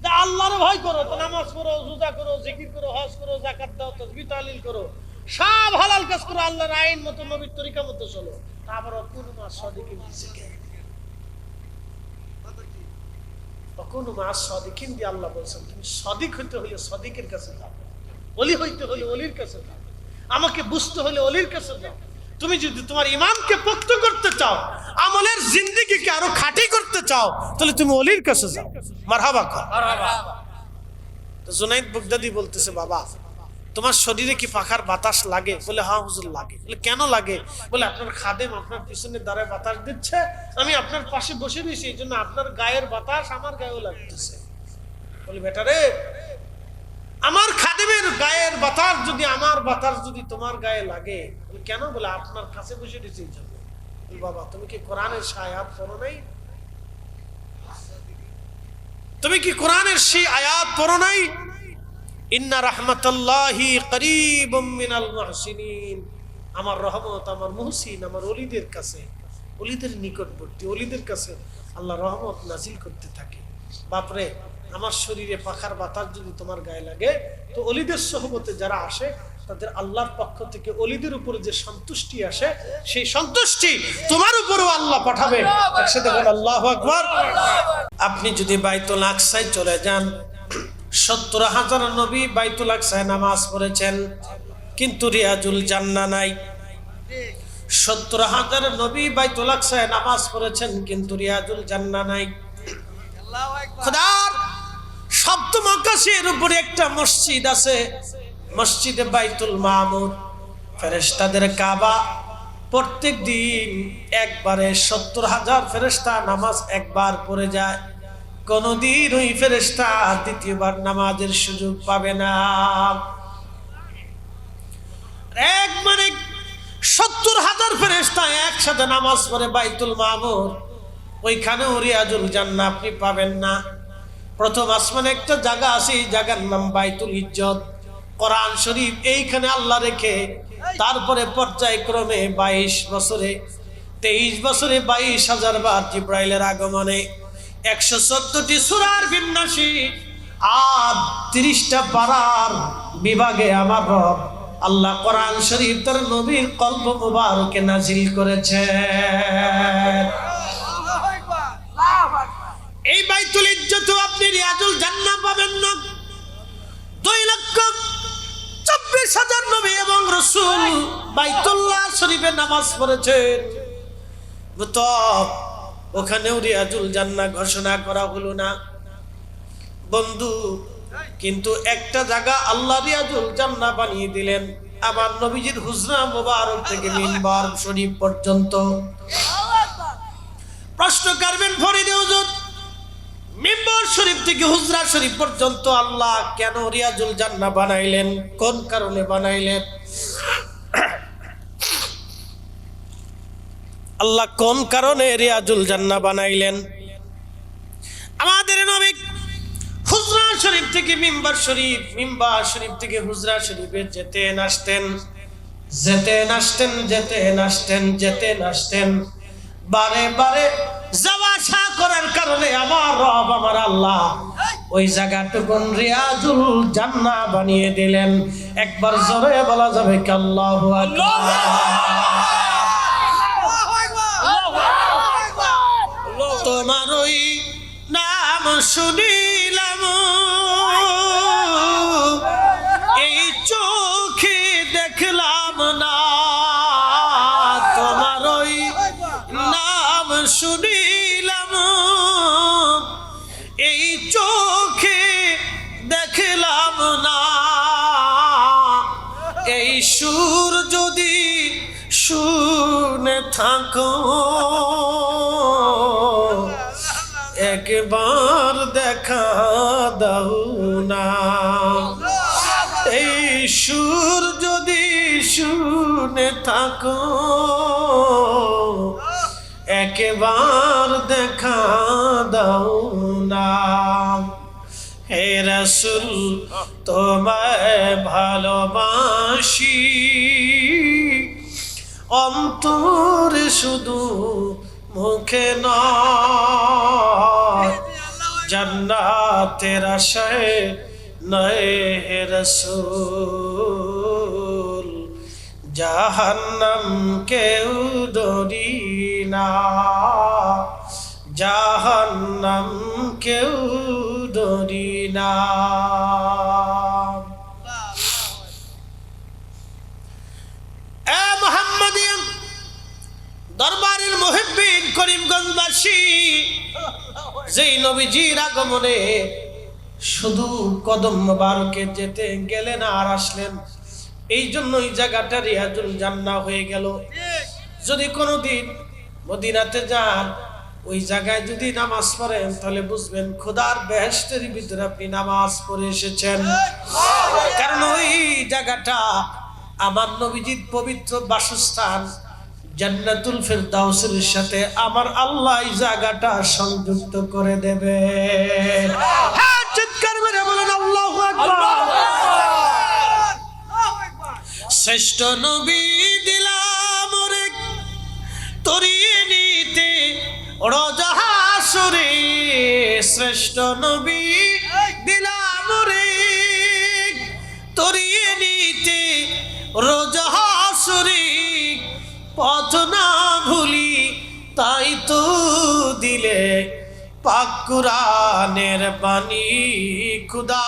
যে আল্লাহর ভয় করো, তো নামাজ পড়ো, রোজা করো, জিকির করো, হজ করো, যাকাত দাও, তাসবিহ তাহলিল করো, সব হালাল কাজ করো, আল্লাহর আইন মতো নবীর তরিকা মতো চলো। তারপর কুনু মা'আস সাদিকিন দিছে কেন? কুনু মা'আস সাদিকিন দিয়ে আল্লাহ বলছেন, তুমি সাদিক হইতে হলে সাদিকের কাছে যাও, ওলি হইতে হলে ওলির কাছে যাও, আমাকে বুঝতে হলে ওলির কাছে যাও। তুমি যদি তোমার ইমানকে পোক্ত করতে চাও, আমলের জিন্দেগিকে আরো খাঁটি করতে চাও, তাহলে তুমি ওলির কাছে যাও। মারহাবা কর। তো জুনাইদ বুগদাদি বলতেছে, বাবা তোমার শরীরে কি পাখার বাতাস লাগে? বলে হ্যাঁ হুজুর লাগে। বলে কেন লাগে? বলে আপনার খাদেম আপনার পিছনে দাঁড়ায় বাতাস দিচ্ছে, আমি আপনার পাশে বসে রয়েছি, এই জন্য আপনার গায়ের বাতাস আমার গায়েও লাগতেছে। বলে বেটা রে, আমার খাদেমের গায়ের বাতাস যদি আমার বাতাস যদি তোমার গায়ে লাগে, বলে কেন? বলে আপনার কাছে বসে রয়েছে এই জন্য। বলে বাবা তুমি কি কোরআনের আয়াত পড়ো নাই? তুমি কি কোরআনের সেই আয়াত পড়ো নাই? ইন্না রাহমাতাল্লাহি করিবুম মিনাল মুহসিনিন, আমার রহমত আমার মুহসিন আমার ওলিদের কাছে, ওলিদের নিকটবর্তী, ওলিদের কাছে আল্লাহ রহমত নাজিল করতে থাকে। বাপরে, আমার শরীরে পাখার বাতাস যদি তোমার গায়ে লাগে, তো ওলিদের সহবতে যারা আসে তাদের আল্লাহর পক্ষ থেকে ওলিদের উপরে যে সন্তুষ্টি আসে, সেই সন্তুষ্টি তোমার উপরেও আল্লাহ পাঠাবে। একসাথে বল আল্লাহু আকবার। আপনি যদি বাইতুল আকসায় চলে যান, ৭০,০০০ নবী বাইতুল আকসায় নামাজ পড়েছেন, কিন্তু রিয়াজুল জান্নাহ নাই। ৭০,০০০ নবী বাইতুল আকসায় নামাজ পড়েছেন, কিন্তু রিয়াজুল জান্নাহ নাই। খোদার সপ্তম আকাশের উপরে একটা মসজিদ আছে, মসজিদে বাইতুল মামুর, ফেরেশতাদের কাবা। প্রত্যেক দিন একবারে ৭০,০০০ ফেরেশতা নামাজ একবার পড়ে যায়। কোনদিন ওই ফেরেশতা দ্বিতীয়বার নামাজের সুযোগ পাবে না। এক মানে ৭০,০০০ ফেরেশতা একসাথে নামাজ পড়ে বাইতুল মামুর, ওইখানেও রিয়াজুল জান্নাহ আপনি পাবেন না। প্রথম আসমানে একটা জায়গা আছে, এই জায়গার নাম বাইতুল ইজ্জত। কোরআন শরীফ এইখানে আল্লাহ রেখে তারপরে পর্যায়ক্রমে ২২ বছরে ২৩ বছরে ২২,০০০ বার জিব্রাইলের আগমনে ১১৪টি সূরার বিন্যাসী আর ৩০টা পারার বিভাগে আমার রব আল্লাহ কোরআন শরীফ তার নবীর কলব মুবারকে নাজিল করেছে। এই বাইতুল ইজ্জতে আপনি রিয়াজুল জান্নাহ পাবেন না। ২,২৪,০০০ নবী এবং রাসূল বাইতুল্লাহ শরীফে নামাজ পড়েছেন, তো ওখানেও রিয়াজুল জান্নাহ ঘোষণা করা হলো না বন্ধু। কিন্তু একটা জায়গা আল্লাহ রিয়াজুল জান্নাহ বানিয়ে দিলেন, আমার নবীজির হুজরা মুবারক থেকে মিম্বার শরীফ পর্যন্ত। প্রশ্ন করবেন ফরিদে হুজুর, মিম্বার শরীফ থেকে হুজরা শরীফ পর্যন্ত আল্লাহ কেন রিয়াজুল জান্নাহ বানাইলেন? কোন কারণে বানাইলেন? আল্লাহ কোন কারণে রিয়াজুল জান্নাহ বানাইলেন? আমাদের নবী হুজরা শরীফ থেকে মিম্বার শরীফ, মিম্বার শরীফ থেকে হুজরা শরীফে যেতেন আসতেন, যেতেন আসতেন, যেতেন আসতেন, যেতেন আসতেন, বারে বারে যাওয়া আসা করার কারণে আমার রব আমার আল্লাহ ওই জায়গাটুকুন রিয়াজুল জান্নাহ বানিয়ে দিলেন। একবার জোরে বলা যাবে কি আল্লাহু আকবার? তোমার ওই নাম শুনিলাম, এই চোখে দেখলাম সুর যদি শুনে থাকো একবার দেখা দাও না। এই সুর যদি শুনে থাকো একবার দেখা দাও না। হে রাসূল তোমায় ভালোবাসি অন্তরে শুধু মুখে নয়, জান্নাতের আশায় নয় হে রাসূল, জাহান্নাম কেউ ডরি না, জাহান্নাম কেউ ডরি না। এ মুহাম্মাদিয়া দরবারের মুহিব্বিন করিমগঞ্জবাসী, যেই নবীজির আগমনে শুধু কদম মোবারকে যেতে গেলেন আর আসলেন, এই জন্যই জায়গাটা রিয়াজুল জান্নাহ হয়ে গেল। যদি কোনোদিন মদিনাতে যান, ওই জায়গায় যদি নামাজ পড়েন, তাহলে বুঝবেন খোদার বেহেশতের ভিতরে আপনি নামাজ পড়ে এসেছেন। কারণ ওই জায়গাটা আমার নবীজির পবিত্র বাসস্থান জান্নাতুল ফেরদাউসের সাথে আমার আল্লাহ এই জায়গাটা সংযুক্ত করে দেবে। হ্যাঁ, চিৎকার মেরে বলেন আল্লাহু আকবার। শ্রেষ্ঠ নবী দিলাম রে তরিয়ে নিতে রোজা হাসরে, শ্রেষ্ঠ নবী দিলাম রে তরিয়ে নিতে রোজা হাসরে, পথ না ভুলি তাই তো দিলে পাক কুরআনের বাণী, খুদা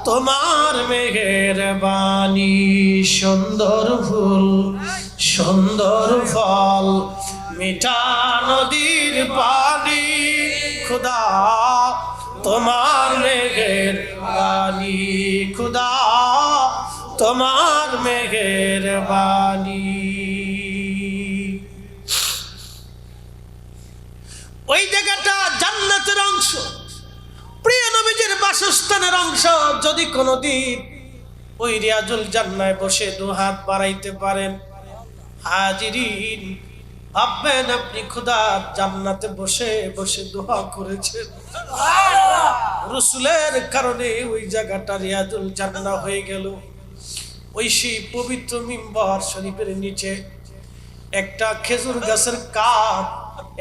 তোমার মেহেরবানি। সুন্দর ফুল সুন্দর ফল মিঠা নদীর পানি, খুদা তোমার মেহেরবানি, খুদা তোমার মেহেরবানি। ওই জায়গাটা জান্নাতের অংশ, প্রিয় নবীজির বাসস্থানের অংশ। যদি কোনোদিন ওই রিয়াজুল জান্নায় বসে দুহাত বাড়াইতে পারেন, হাজিরিন ভাববেন আপনি খোদা জান্নাতে বসে বসে দোয়া করেছেন। রাসূলের কারণে ওই জায়গাটা রিয়াজুল জান্নাহ হয়ে গেল। ওই সেই পবিত্র মিম্বার শরীফের নিচে একটা খেজুর গাছের কাঠ,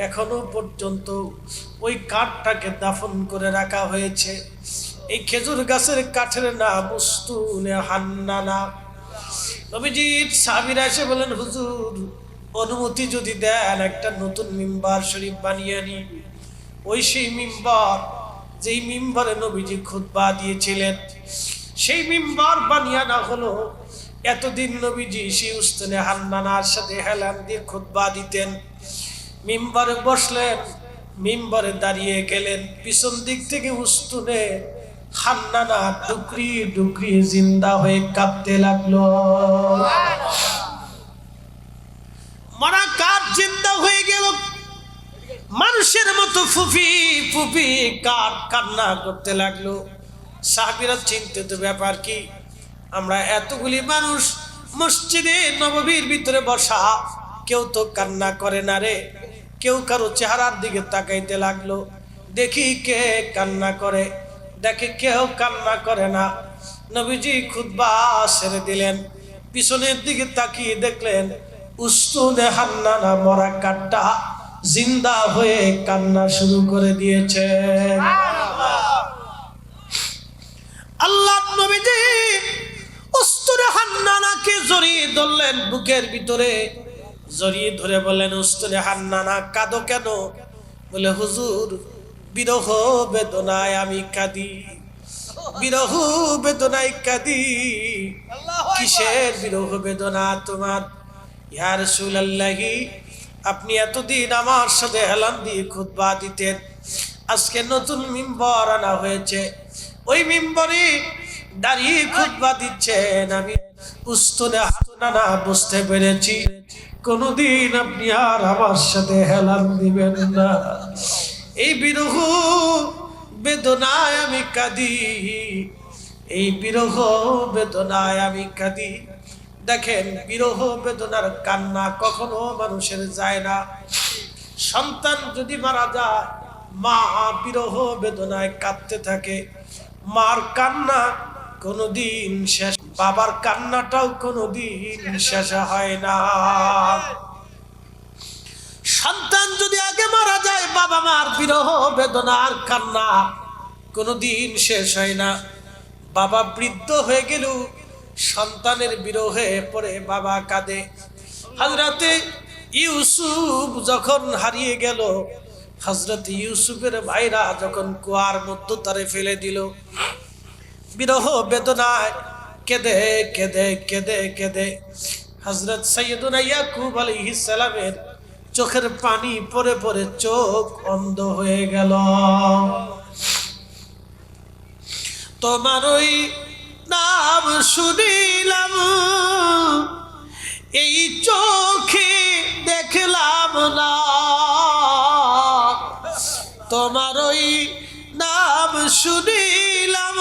এখনো পর্যন্ত ওই কাঠটাকে দাফন করে রাখা হয়েছে। এই খেজুর গাছের কাঠের নাম উস্তুনে হান্নানা। নবীজির সাহাবীরা এসে বলেন, হুজুর অনুমতি যদি দেন একটা নতুন মিম্বার শরীফ বানিয়ে নি। ওই সেই মিম্বার, যেই মিম্বারে নবীজি খুতবা দিয়েছিলেন, সেই মিম্বার বানিয়ে না হলো। এতদিন নবীজি সেই উস্তুনে হান্নানার সাথে হেলান দিয়ে খুতবা দিতেন। মিম্বারে বসলেন, মিম্বারে দাঁড়িয়ে গেলেন, পিছন দিক থেকে উস্তুনে হান্নানা ডুকরি ডুকরি জিন্দা হয়ে কাঁপতে লাগলো। মরা কাঠ জিন্দা হয়ে গেল, মানুষের মতো ফুফি ফুফি কাঠ কান্না করতে লাগলো। সাহাবীরা চিন্তিত, ব্যাপার কি? আমরা এতগুলি মানুষ মসজিদে নববীর ভিতরে বসা, কেউ তো কান্না করে না রে। কেউ কারো চেহারার দিকে তাকাইতে লাগলো, দেখি কে কান্না করে। দেখে কেউ কান্না করে না। নবীজি খুতবা ছেড়ে দিলেন, পিছনের দিকে তাকিয়ে দেখলেন উস্তুনে হান্নানা মরা কাঠটা জিন্দা হয়ে কান্না শুরু করে দিয়েছে। আল্লাহ নবীজি উস্তুনে হান্নানাকে জড়িয়ে ধরলেন, বুকের ভিতরে জড়িয়ে ধরে বললেন, উস্তুনে হান্নানা কাঁদো কেন? বলে, হুজুর বিরহ বেদনায় আমি কাঁদি, বিরহ বেদনায় কাঁদি। কিসের বিরহ বেদনা তোমার? ইয়া রাসূলুল্লাহি, আপনি এতদিন আমার সাথে হেলান দিয়ে খুতবা দিতেন, আজকে নতুন মিম্বার আনা হয়েছে, ওই মিম্বরে দাঁড়িয়ে খুতবা দিচ্ছেন। আমি উস্তুনে হাসানা বুঝতে পেরেছি কোনদিন আপনি আর আমার সাথে হেলান দিবেন না। এই বিরহ বেদনায় আমি কাঁদি, এই বিরহ বেদনায় আমি কাঁদি। দেখেন, বিরহ বেদনার কান্না কখনো মানুষের যায় না। সন্তান যদি মারা যায়, মা বিরহ বেদনায় কাঁদতে থাকে। মার কান্না কোনোদিন শেষ, বাবার কান্নাটাও কোনোদিন শেষ হয় না। সন্তান যদি আগে মারা যায়, বাবা মার বিরহ বেদনার কান্না কোনোদিন শেষ হয় না। বাবা বৃদ্ধ হয়ে গেল, সন্তানের বিরহে পড়ে বাবা কাঁদে। হযরতে ইউসুফ যখন হারিয়ে গেল, হযরত ইউসুফের ভাইরা যখন কুয়ার মধ্যে তারে ফেলে দিল, বিরহ বেদনায় কেঁদে কেঁদে কেঁদে কেঁদে হযরত সাইয়্যিদুনা ইয়াকুব আলাইহিস সালামের চোখের পানি পড়ে পড়ে চোখ অন্ধ হয়ে গেল। তোমার ওই নাম শুনিলাম, এই চোখে দেখলাম না। তোমার ওই নাম শুনিলাম,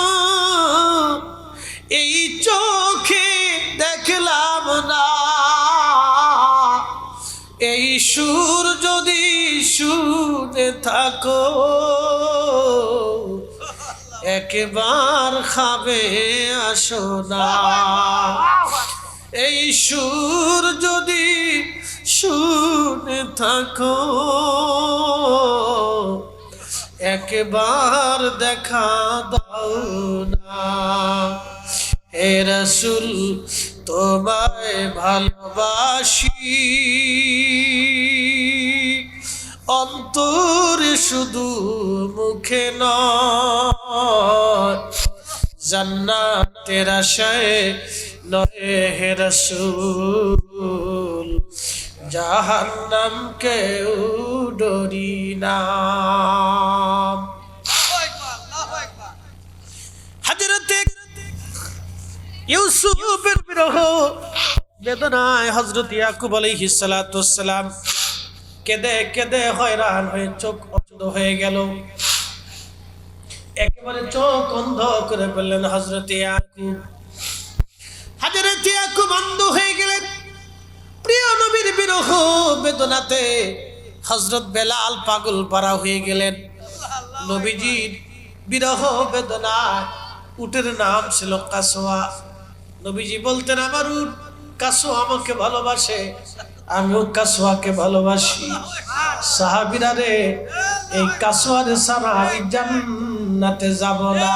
এই চোখে দেখলাম না। এই সুর যদি শুনে থাকো, একবার খাবে আসো না। এই সুর যদি শুনে থাকো, একবার দেখা দাও না। হে রাসূল, তোমায় ভালোবাসি, অন্তরে শুধু মুখে নয়। জান্নাতের আশায় নয় হে রাসূল, জাহান্নামকে ডরি না। হযরতে ইউসুফের বিরহ বেদনায় হযরত ইয়াকুব আলাইহিস সালাতু ওয়াস সালাম কেঁদে কেঁদে হয়রান হয়ে চোখ অন্ধ হয়ে গেল। একেবারে চোখ অন্ধ করে ফেললেন হযরত ইয়াকুব। হযরত ইয়াকুব অন্ধ হয়ে গেলেন। প্রিয় নবীর বিরহ বেদনাতে হযরত বেলাল পাগল পারা হয়ে গেলেন। নবীজির বিরহ বেদনায় উটের নাম ছিল কাসওয়া। নবীজি বলতেন, আমার উট কাসওয়া আমাকে ভালোবাসে, আমিও কাসওয়াকে ভালোবাসি। সাহাবীরা রে, এই কাসওয়ারে ছাড়া আমি জান্নাতে যাব না।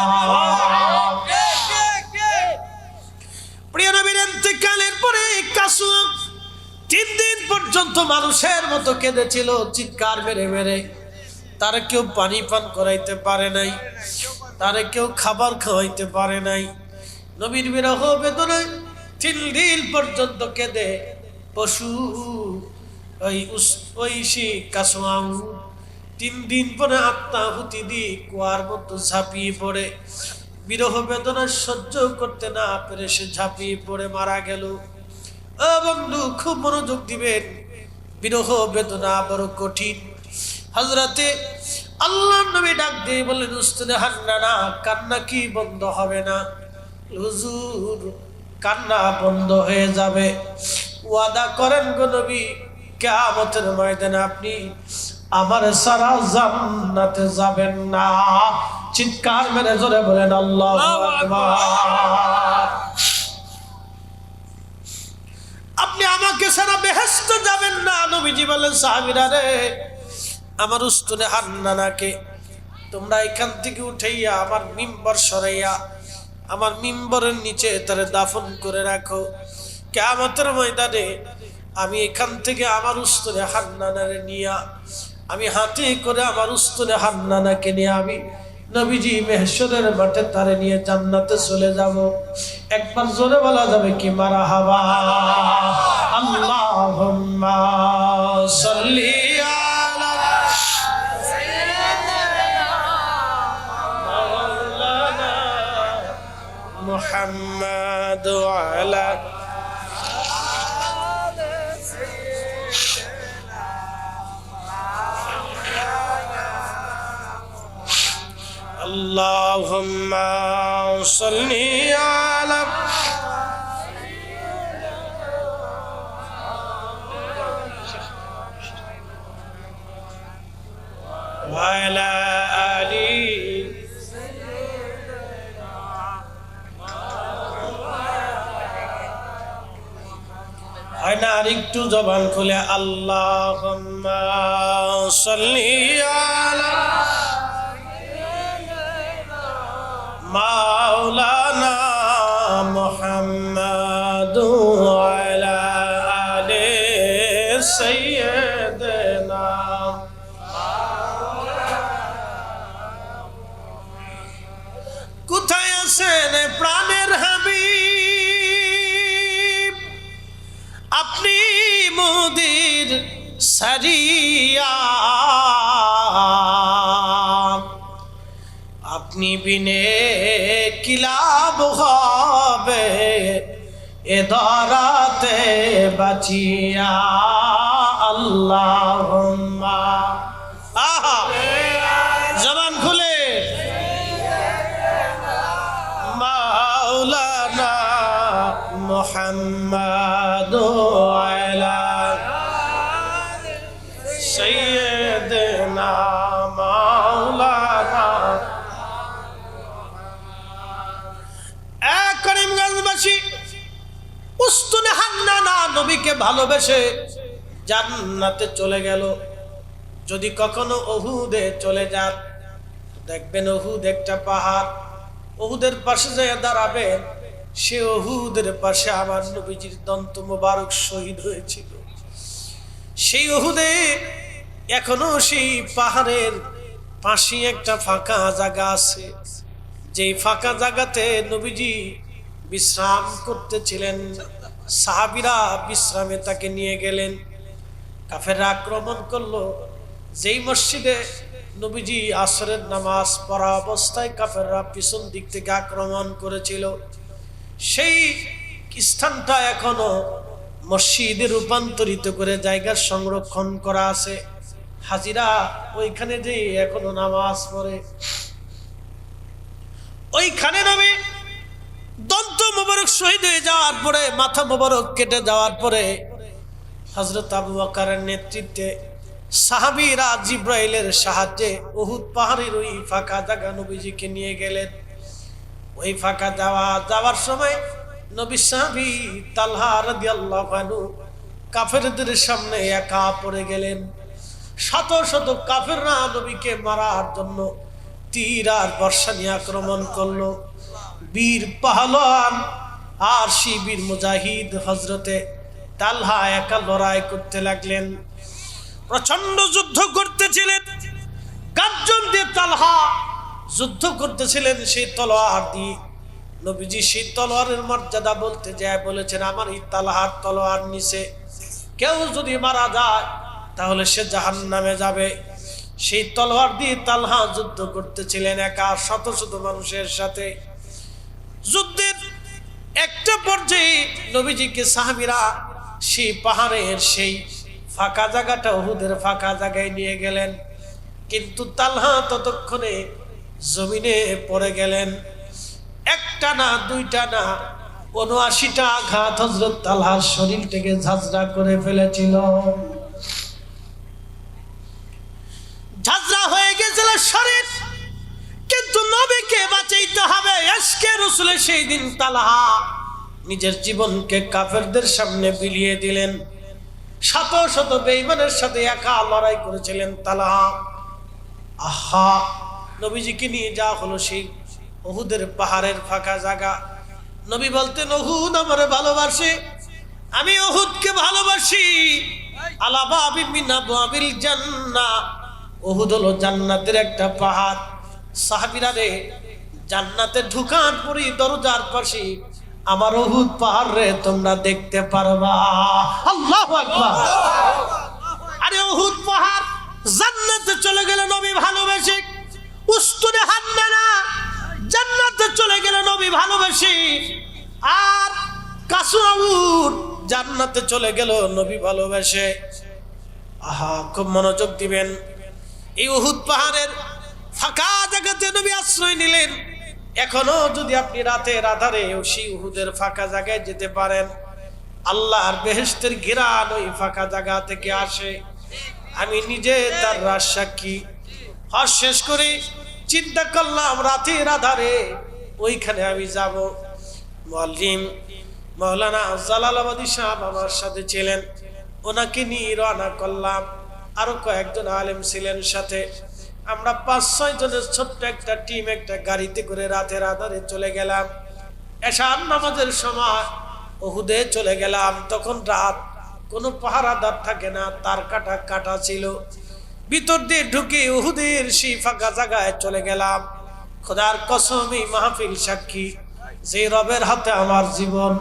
প্রিয় নবীর ইন্তেকালের পরে কাসওয়া 3 দিন পর্যন্ত মানুষের মতো কেঁদেছিল, চিৎকার মেরে মেরে। তারা কেউ পানি পান করাইতে পারে নাই, তারা কেউ খাবার খাওয়াইতে পারে নাই। নবীর বিরহ বেদনায় 3 দিন পর্যন্ত কেঁদে পশু ওই কাসওয়া 3 দিন পরে আত্মাহুতি দিয়ে কুয়ার মতো ঝাঁপিয়ে পড়ে, বিরহ বেদনা সহ্য করতে না পেরে সে ঝাঁপিয়ে পড়ে মারা গেল। ও বন্ধু, খুব মনোযোগ দিবেন, বিরহ বেদনা বড় কঠিন। হযরতে আল্লাহর নবী ডাক দিয়ে বললেন, উস্তাদ হান্নানা, কান্না কি বন্ধ হবে না? হুজুর, কান্না বন্ধ হয়ে যাবে। ওয়াদা করেন গো নবী, কিয়ামতের ময়দানে আপনি আমার সারা জান্নাতে যাবেন না। চিৎকার মেরে জোরে বলেন আল্লাহু আকবার। আপনি আমাকে সারা বেহেশতে যাবেন না। নবীজি বলেন, সাহাবীরা রে, আমার উস্তাদ হান্নানাকে তোমরা এখান থেকে উঠাইয়া আমার মিম্বর সরাইয়া আমার মিম্বরের নিচে তারে দাফন করে রাখো। কিয়ামতের ময়দানে আমি এখান থেকে আমার উস্তাদ হান্নানারে নিয়া, আমি হাতে করে আমার উস্তাদ হান্নানাকে নিয়ে আমি নবীজি মেহশরের মাঠে তারে নিয়ে জান্নাতে চলে যাব। একবার জোরে বলা যাবে কি মারহাবা? আল্লাহুম্মা সাল্লি আলা সাইয়্যিদিনা মাওলানা محمد وعلى اللهم صل على وعلى آله আয়না আরেকটু জবান খুলে আল্লাহুম্মা সাল্লি আলা মাওলানা মুহাম্মাদ ওয়া আলা আলি সাইয়্যিদিনা কোথায় আছেন প্রাণের হাবিব আপনি মোদের সারিয়া আপনি বিনে কি লাভ হবে এ ধরাতে বাঁচিয়া আল্লাহুম্মা আহা জবান খুলে মাওলানা মুহাম্মাদ আলা সাইয়্যিদিনা মাওলানা করিমগঞ্জবাসী উস্তুনে হান্নানা নবীকে ভালোবেসে জান্নাতে চলে গেল যদি কখনো উহুদে চলে যান দেখবেন উহুদ একটা পাহাড় উহুদের পাশে যেয়ে দাঁড়াবেন সে উহুদের পাশে আমার নবীজির দন্ত মোবারক শহীদ হয়েছিল সেই উহুদে এখনো সেই পাহাড়ের পাশে একটা ফাঁকা জায়গা আছে যেই ফাঁকা জায়গাতে নবীজি বিশ্রাম করতেছিলেন সাহাবীরা বিশ্রামে তাকে নিয়ে গেলেন কাফেররা আক্রমণ করলো যেই মসজিদে নবীজি আসরের নামাজ পড়া অবস্থায় কাফেররা পিছন দিক থেকে আক্রমণ করেছিল সেই স্থানটা এখনো মসজিদে রূপান্তরিত করে জায়গা সংরক্ষণ করা আছে হাজিরা ওইখানে যে এখনো নামাজ পড়ে ওইখানে নবী দন্ত মোবারক শহীদ হয়ে যাওয়ার পরে মাথা মোবারক কেটে যাওয়ার পরে হযরত আবু বকরের নেতৃত্বে সাহাবীরা জিব্রাইলের সাহায্যে উহুদ পাহাড়ের ওই ফাঁকা জায়গা নবীজিকে নিয়ে গেলেন ওই ফাঁকা যাওয়ার সময় নবী সাহাবী তালহা রাদিয়াল্লাহু আনহু কাফেরদের সামনে একা পড়ে গেলেন শত শত কাফেররা নবীকে মারার জন্য তীর আর বর্ষা নিয়ে আক্রমণ করলো বীর পাহলওয়ান আর শিবির মুজাহিদ হযরতে তালহা একা লড়াই করতে লাগলেন প্রচন্ড যুদ্ধ করতেছিলেন গার্জন দিয়ে তালহা যুদ্ধ করতেছিলেন সেই তলোয়ার দিয়ে নবীজি সেই তলোয়ারের মর্যাদা বলতে যায় বলেছেন আমার এই তালহার তলোয়ার নিচে কেউ যদি মারা যায় তাহলে সে জাহান্নামে যাবে সেই তলোয়ার দিয়ে তালহা যুদ্ধ করতেছিলেন একা শত শত মানুষের সাথে যুদ্ধের একটা পর্যায়ে নবীজিকে সাহাবীরা সেই পাহাড়ের সেই ফাঁকা জায়গাটা উহুদের ফাঁকা জায়গায় নিয়ে গেলেন কিন্তু তালহা ততক্ষণে জমিনে পড়ে গেলেন একটা না দুইটা না ৭৯টা আঘাত হযরত তালহার শরীর থেকে ঝাঁঝরা করে ফেলেছিল ঝাঁঝরা হয়ে গেছিল শরীর কিন্তু নবীকে বাঁচাইতে হবে আজকে রাসূলের সেই দিন তালহা নিজের জীবনকে কাফেরদের সামনে বিলিয়ে দিলেন শত শত বেঈমানের সাথে একা লড়াই করেছিলেন তালহা আহা নবীজিকে নিয়ে যাওয়া হলো সেই উহুদের পাহাড়ের ফাঁকা জায়গা নবী বলতেন উহুদ আমারে ভালোবাসে আমি উহুদকে ভালোবাসি আলা বাবি মিন আবওয়াবিল জান্নাহ উহুদ হলো জান্নাতের একটা পাহাড় সাহাবীরা রে জান্নাতে ঢুকার পরই দরজার পাশে আমার উহুদ পাহাড় রে তোমরা দেখতে পারবা আল্লাহু আকবার আরে উহুদ পাহাড় জান্নাতে চলে গেল নবী ভালোবেসে উস্তুনে হান্নানা জান্নাতে চলে গেল নবী ভালোবেসে, আর কাসুয়া উট জান্নাতে চলে গেল নবী ভালোবেসে। আহা, খুব মনোযোগ দিবেন। এই উহুদ পাহাড়ের ফাঁকা জায়গাতে নবী আশ্রয় নিলেন। এখনো যদি আপনি রাতের আধারে সেই উহুদের ফাঁকা জায়গায় যেতে পারেন, আল্লাহর বেহেশতের ঘিরান ওই ফাঁকা জায়গা থেকে আসে। আমি নিজে তার রাজ সাক্ষী। হজ শেষ করে চিন্তা করলাম রাতের আধারে ওইখানে আমি যাব। মুআল্লিম মাওলানা জালালাবাদী সাহেব আমার সাথে ছিলেন, ওনাকে নিয়ে রওনা করলাম। আরো কয়েকজন আলেম ছিলেন সাথে। আমরা 5-6 জনের ছোট্ট একটা টিম একটা গাড়িতে করে রাতের আধারে চলে গেলাম। এশার নামাজের সময় উহুদে চলে গেলাম। তখন রাত, কোনো পাহারাদার থাকে না, তার কাটা কাটা ছিল। ভিতর দিয়ে ঢুকে উহুদের সেই ফাঁকা জায়গায় চলে গেলাম। খোদার কসম, এই মাহফিল সাক্ষী, যে রবের হাতে আমার জীবন,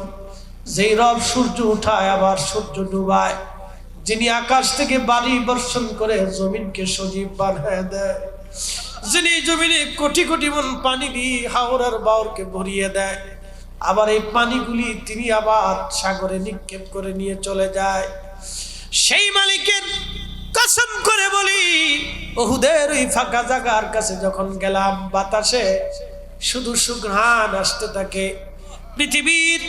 যেই রব সূর্য উঠায় আবার সূর্য ডুবায়, যিনি আকাশ থেকে বাড়ি বর্ষণ করে জমিনকে সজীব বানায় দেয়, যিনি জমিনে কোটি কোটি মন পানি দিয়ে হাওড়ার বাওরকে ভরিয়ে দেয়, আবার এই পানিগুলি তিনি আবার সাগরে নিক্ষেপ করে নিয়ে চলে যায়, সেই মালিকের কসম করে বলি, উহুদের ওই ফাঁকা জায়গার কাছে যখন গেলাম, বাতাসে শুধু সুঘ্রাণ আসতে থাকে। পৃথিবীর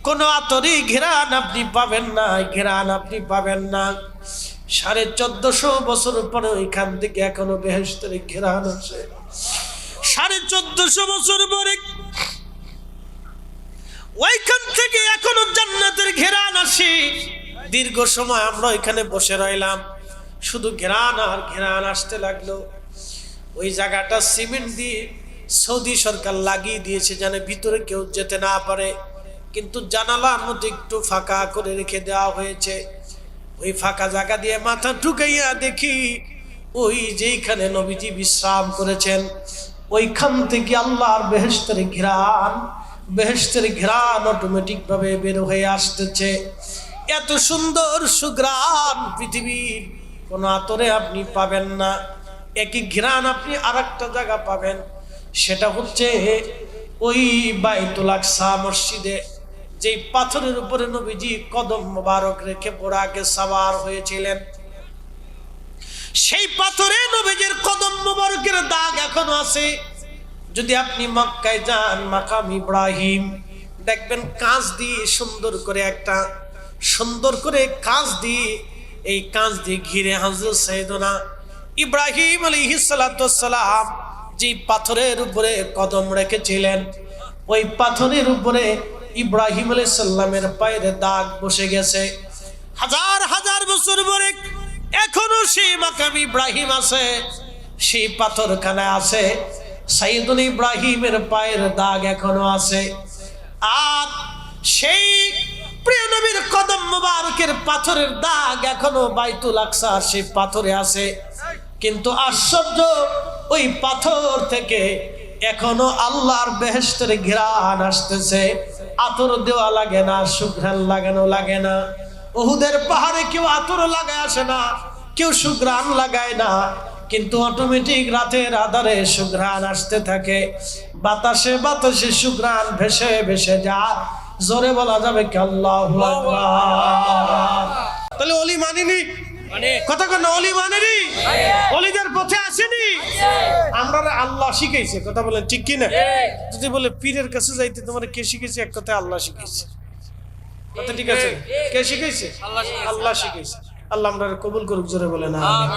কোন আতরি ঘেরান আপনি পাবেন না, ঘেরান আপনি পাবেন না। 1450 বছর পরে ওইখান থেকে এখনো বেহেশতের ঘেরান আছে। 1450 বছর পরে ওইখান থেকে এখনো জান্নাতের ঘেরান আসে। দীর্ঘ সময় আমরা ওইখানে বসে রইলাম, শুধু ঘেরান আর ঘেরান আসতে লাগলো। ওই জায়গাটা সিমেন্ট দিয়ে সৌদি সরকার লাগিয়ে দিয়েছে, যেন ভিতরে কেউ যেতে না পারে, কিন্তু জানালার মধ্যে একটু ফাঁকা করে রেখে দেওয়া হয়েছে। ওই ফাঁকা জায়গা দিয়ে মাথা ঢুকাইয়া দেখি ওই যেইখানে নবীজি বিশ্রাম করেছেন, ওইখান থেকে আল্লাহর বেহেশতের ঘ্রাণ অটোমেটিক ভাবে বের হয়ে আসতেছে। এত সুন্দর সুঘ্রাণ পৃথিবীর কোন আতরে আপনি পাবেন না। একই ঘ্রাণ আপনি আরেকটা জায়গা পাবেন, সেটা হচ্ছে ওই বাইতুল আকসা মসজিদে, যে পাথরের উপরে নবীজি কদম মোবারক রেখে পোড়াকে সাওয়ার হয়েছিলেন। সেই পাথরে নবীজির কদম মোবারকের দাগ এখনো আছে। যদি আপনি মক্কায় যান, মাকাম ইব্রাহিম দেখবেন কাঁচ দিয়ে সুন্দর করে কাঁচ দিয়ে, এই কাঁচ দিয়ে ঘিরে হযরত সাইয়েদনা ইব্রাহিম আলাইহিস সালাতু ওয়াস সালাম যে পাথরের উপরে কদম রেখেছিলেন, ওই পাথরের উপরে ইব্রাহিম আলাইহিস সালামের পায়ের দাগ বসে গেছে। হাজার হাজার বছর পরে এখনো সেই মাকাম ইব্রাহিম আছে, সেই পাথরখানা আছে, সাইয়েদনা ইব্রাহিমের পায়ের দাগ এখনো আছে। আর সেই প্রিয় নবীর কদম মোবারকের পাথরের দাগ এখনো বাইতুল আকসা সেই পাথরে আছে। কিন্তু আশ্চর্য, ওই পাথর থেকে এখনো আল্লাহর বেহেশতের ঘ্রাণ আসতেছে। আতর দেওয়া লাগে না, সুঘ্রাণ লাগানো লাগে না। উহুদের পাহাড়ে কেউ আতর লাগায় আসে না, কেউ সুঘ্রাণ লাগায় না, কিন্তু অটোমেটিক রাতের আধারে সুঘ্রাণ আসতে থাকে। বাতাসে বাতাসে সুঘ্রাণ ভেসে ভেসে যায়। জোরে বলা যাবে কি আল্লাহু আকবার? তাহলে ওলি মানিনি, কথা কোন ওলি মানেনি, ওলিদের পথে আসেনি। আমরা আল্লাহ শিখাইছে, কথা বলেন ঠিক কি না? যদি বলে পীরের কাছে যাইতে তোমার কে শিখাইছে, এক কথায় আল্লাহ শিখাইছে। কথা ঠিক আছে? কে শিখাইছে? আল্লাহ শিখাইছে। আল্লাহ আমরা কবুল করুক, জোরে বলেন আমিন।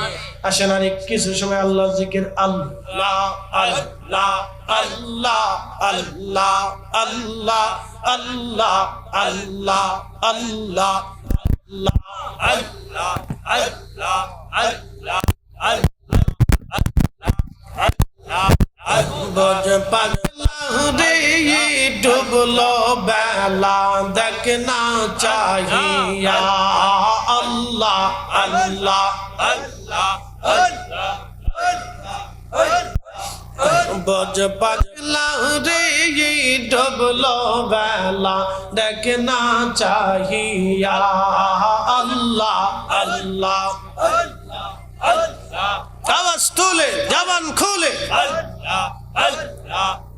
আসেন আর কিছু সময় আল্লাহ জিকির, আল্লাহ আল্লাহ আল্লাহ আল্লাহ আল্লাহ আল্লাহ আল্লাহ আল্লাহ আল্লাহ আল্লাহ আল্লাহ বজ পাগলা রে ডুবলো বেলা দেখনা চাহিয়া, আল্লাহ আল্লাহ আল্লাহ আল্লাহ বজ পাগলা রে ডুবলো বেলা দেখনা চাহিয়া, আল্লাহ আল্লাহ আল্লাহ আওয়াজ তুলে জবান খুলে, আল্লাহ আল্লাহ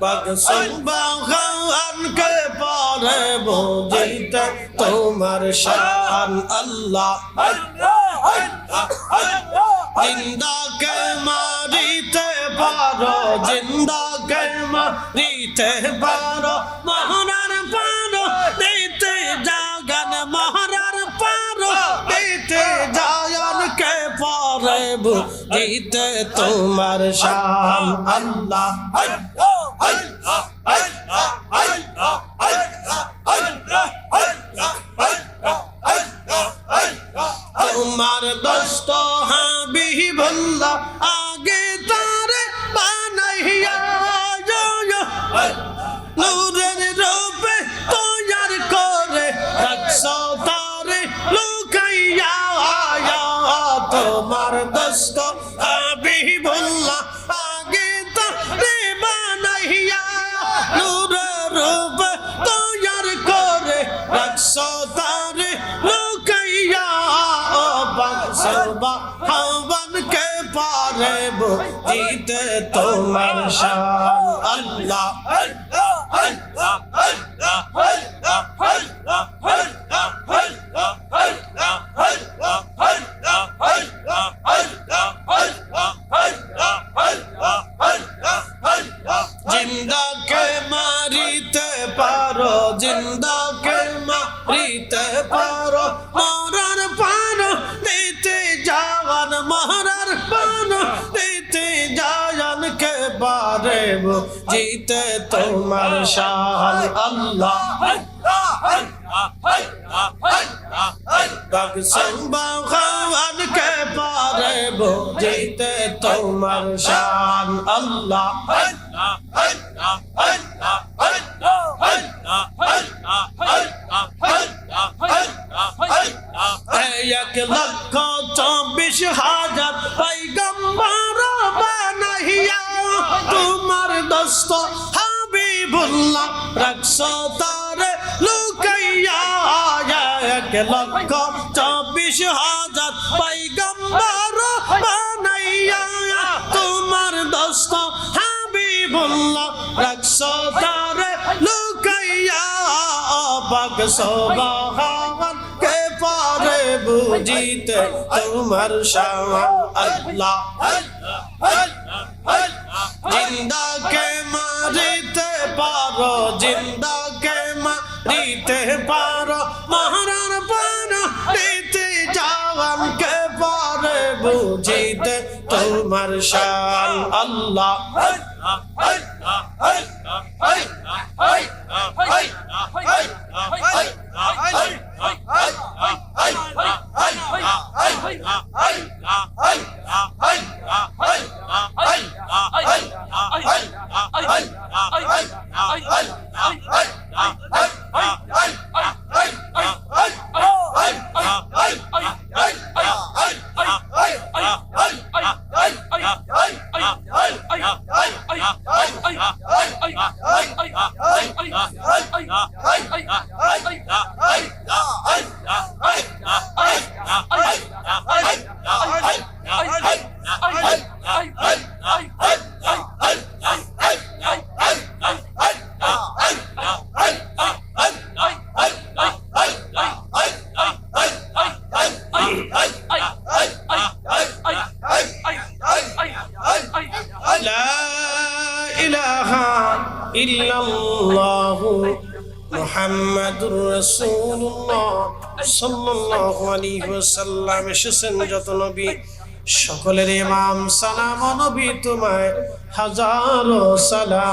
পাক সুবহানকে পারে বুঝিতে তোমার শান আল্লাহ জিন্দাকে মারিতে পারো জিন্দাকে মারিতে পারো মহারার পারো দিতে জাগান মহারার পারো দিতে জায়ানকে পারে বুঝিতে তোমার শান আল্লাহ তোমার দোস্ত হাবিবুল্লাহ আগে তারে বানাইয়া নূরের রূপে তৈয়ার করে রাখছো তারে লুকাইয়া তোমার দোস্ত হাবিবুল্লাহ আগে তারে বানাইয়া নূরের রূপে তৈয়ার করে রাখছো তারে লুকাইয়া সুবহানকে পারে বুঝিতে তোমার শান আল্লাহ জিন্দাকে মারিতে পারো জিন্দাকে মারিতে পারো মরার পারো দিতে যাওয়ান মহারার পারো দিতে যাওয়ানকে পারে বুঝিতে তোমার শান আল্লাহ পাক সুবহানকে পারে বুঝিতে তোমার শান আল্লাহ এক লক্ষ 24,000 পয়গম্বর বানাইয়া তোমার দোস্ত হাবিবুল্লাহ রাখছো তারে লুকাইয়া এক লক্ষ 24,000 পয়গম্বর বানাইয়া তোমার দোস্ত হাবিবুল্লাহ রাখছো তারে লুকাইয়া পাক সুবহানকে পারে বুঝিতে তোমার শান আল্লাহ জিন্দাকে মারিতে পারো জিন্দাকে মারিতে পারো মহারার পারো দিতে যাওয়ানকে পারে বুঝিতে তোমার শান আল্লাহ মুহাম্মাদুর রাসূলুল্লাহ সাল্লাল্লাহু আলাইহি ওয়াসাল্লাম এসেছেন যত নবী সকলের ইমাম সালাম নবী তোমায় হাজারো সালাম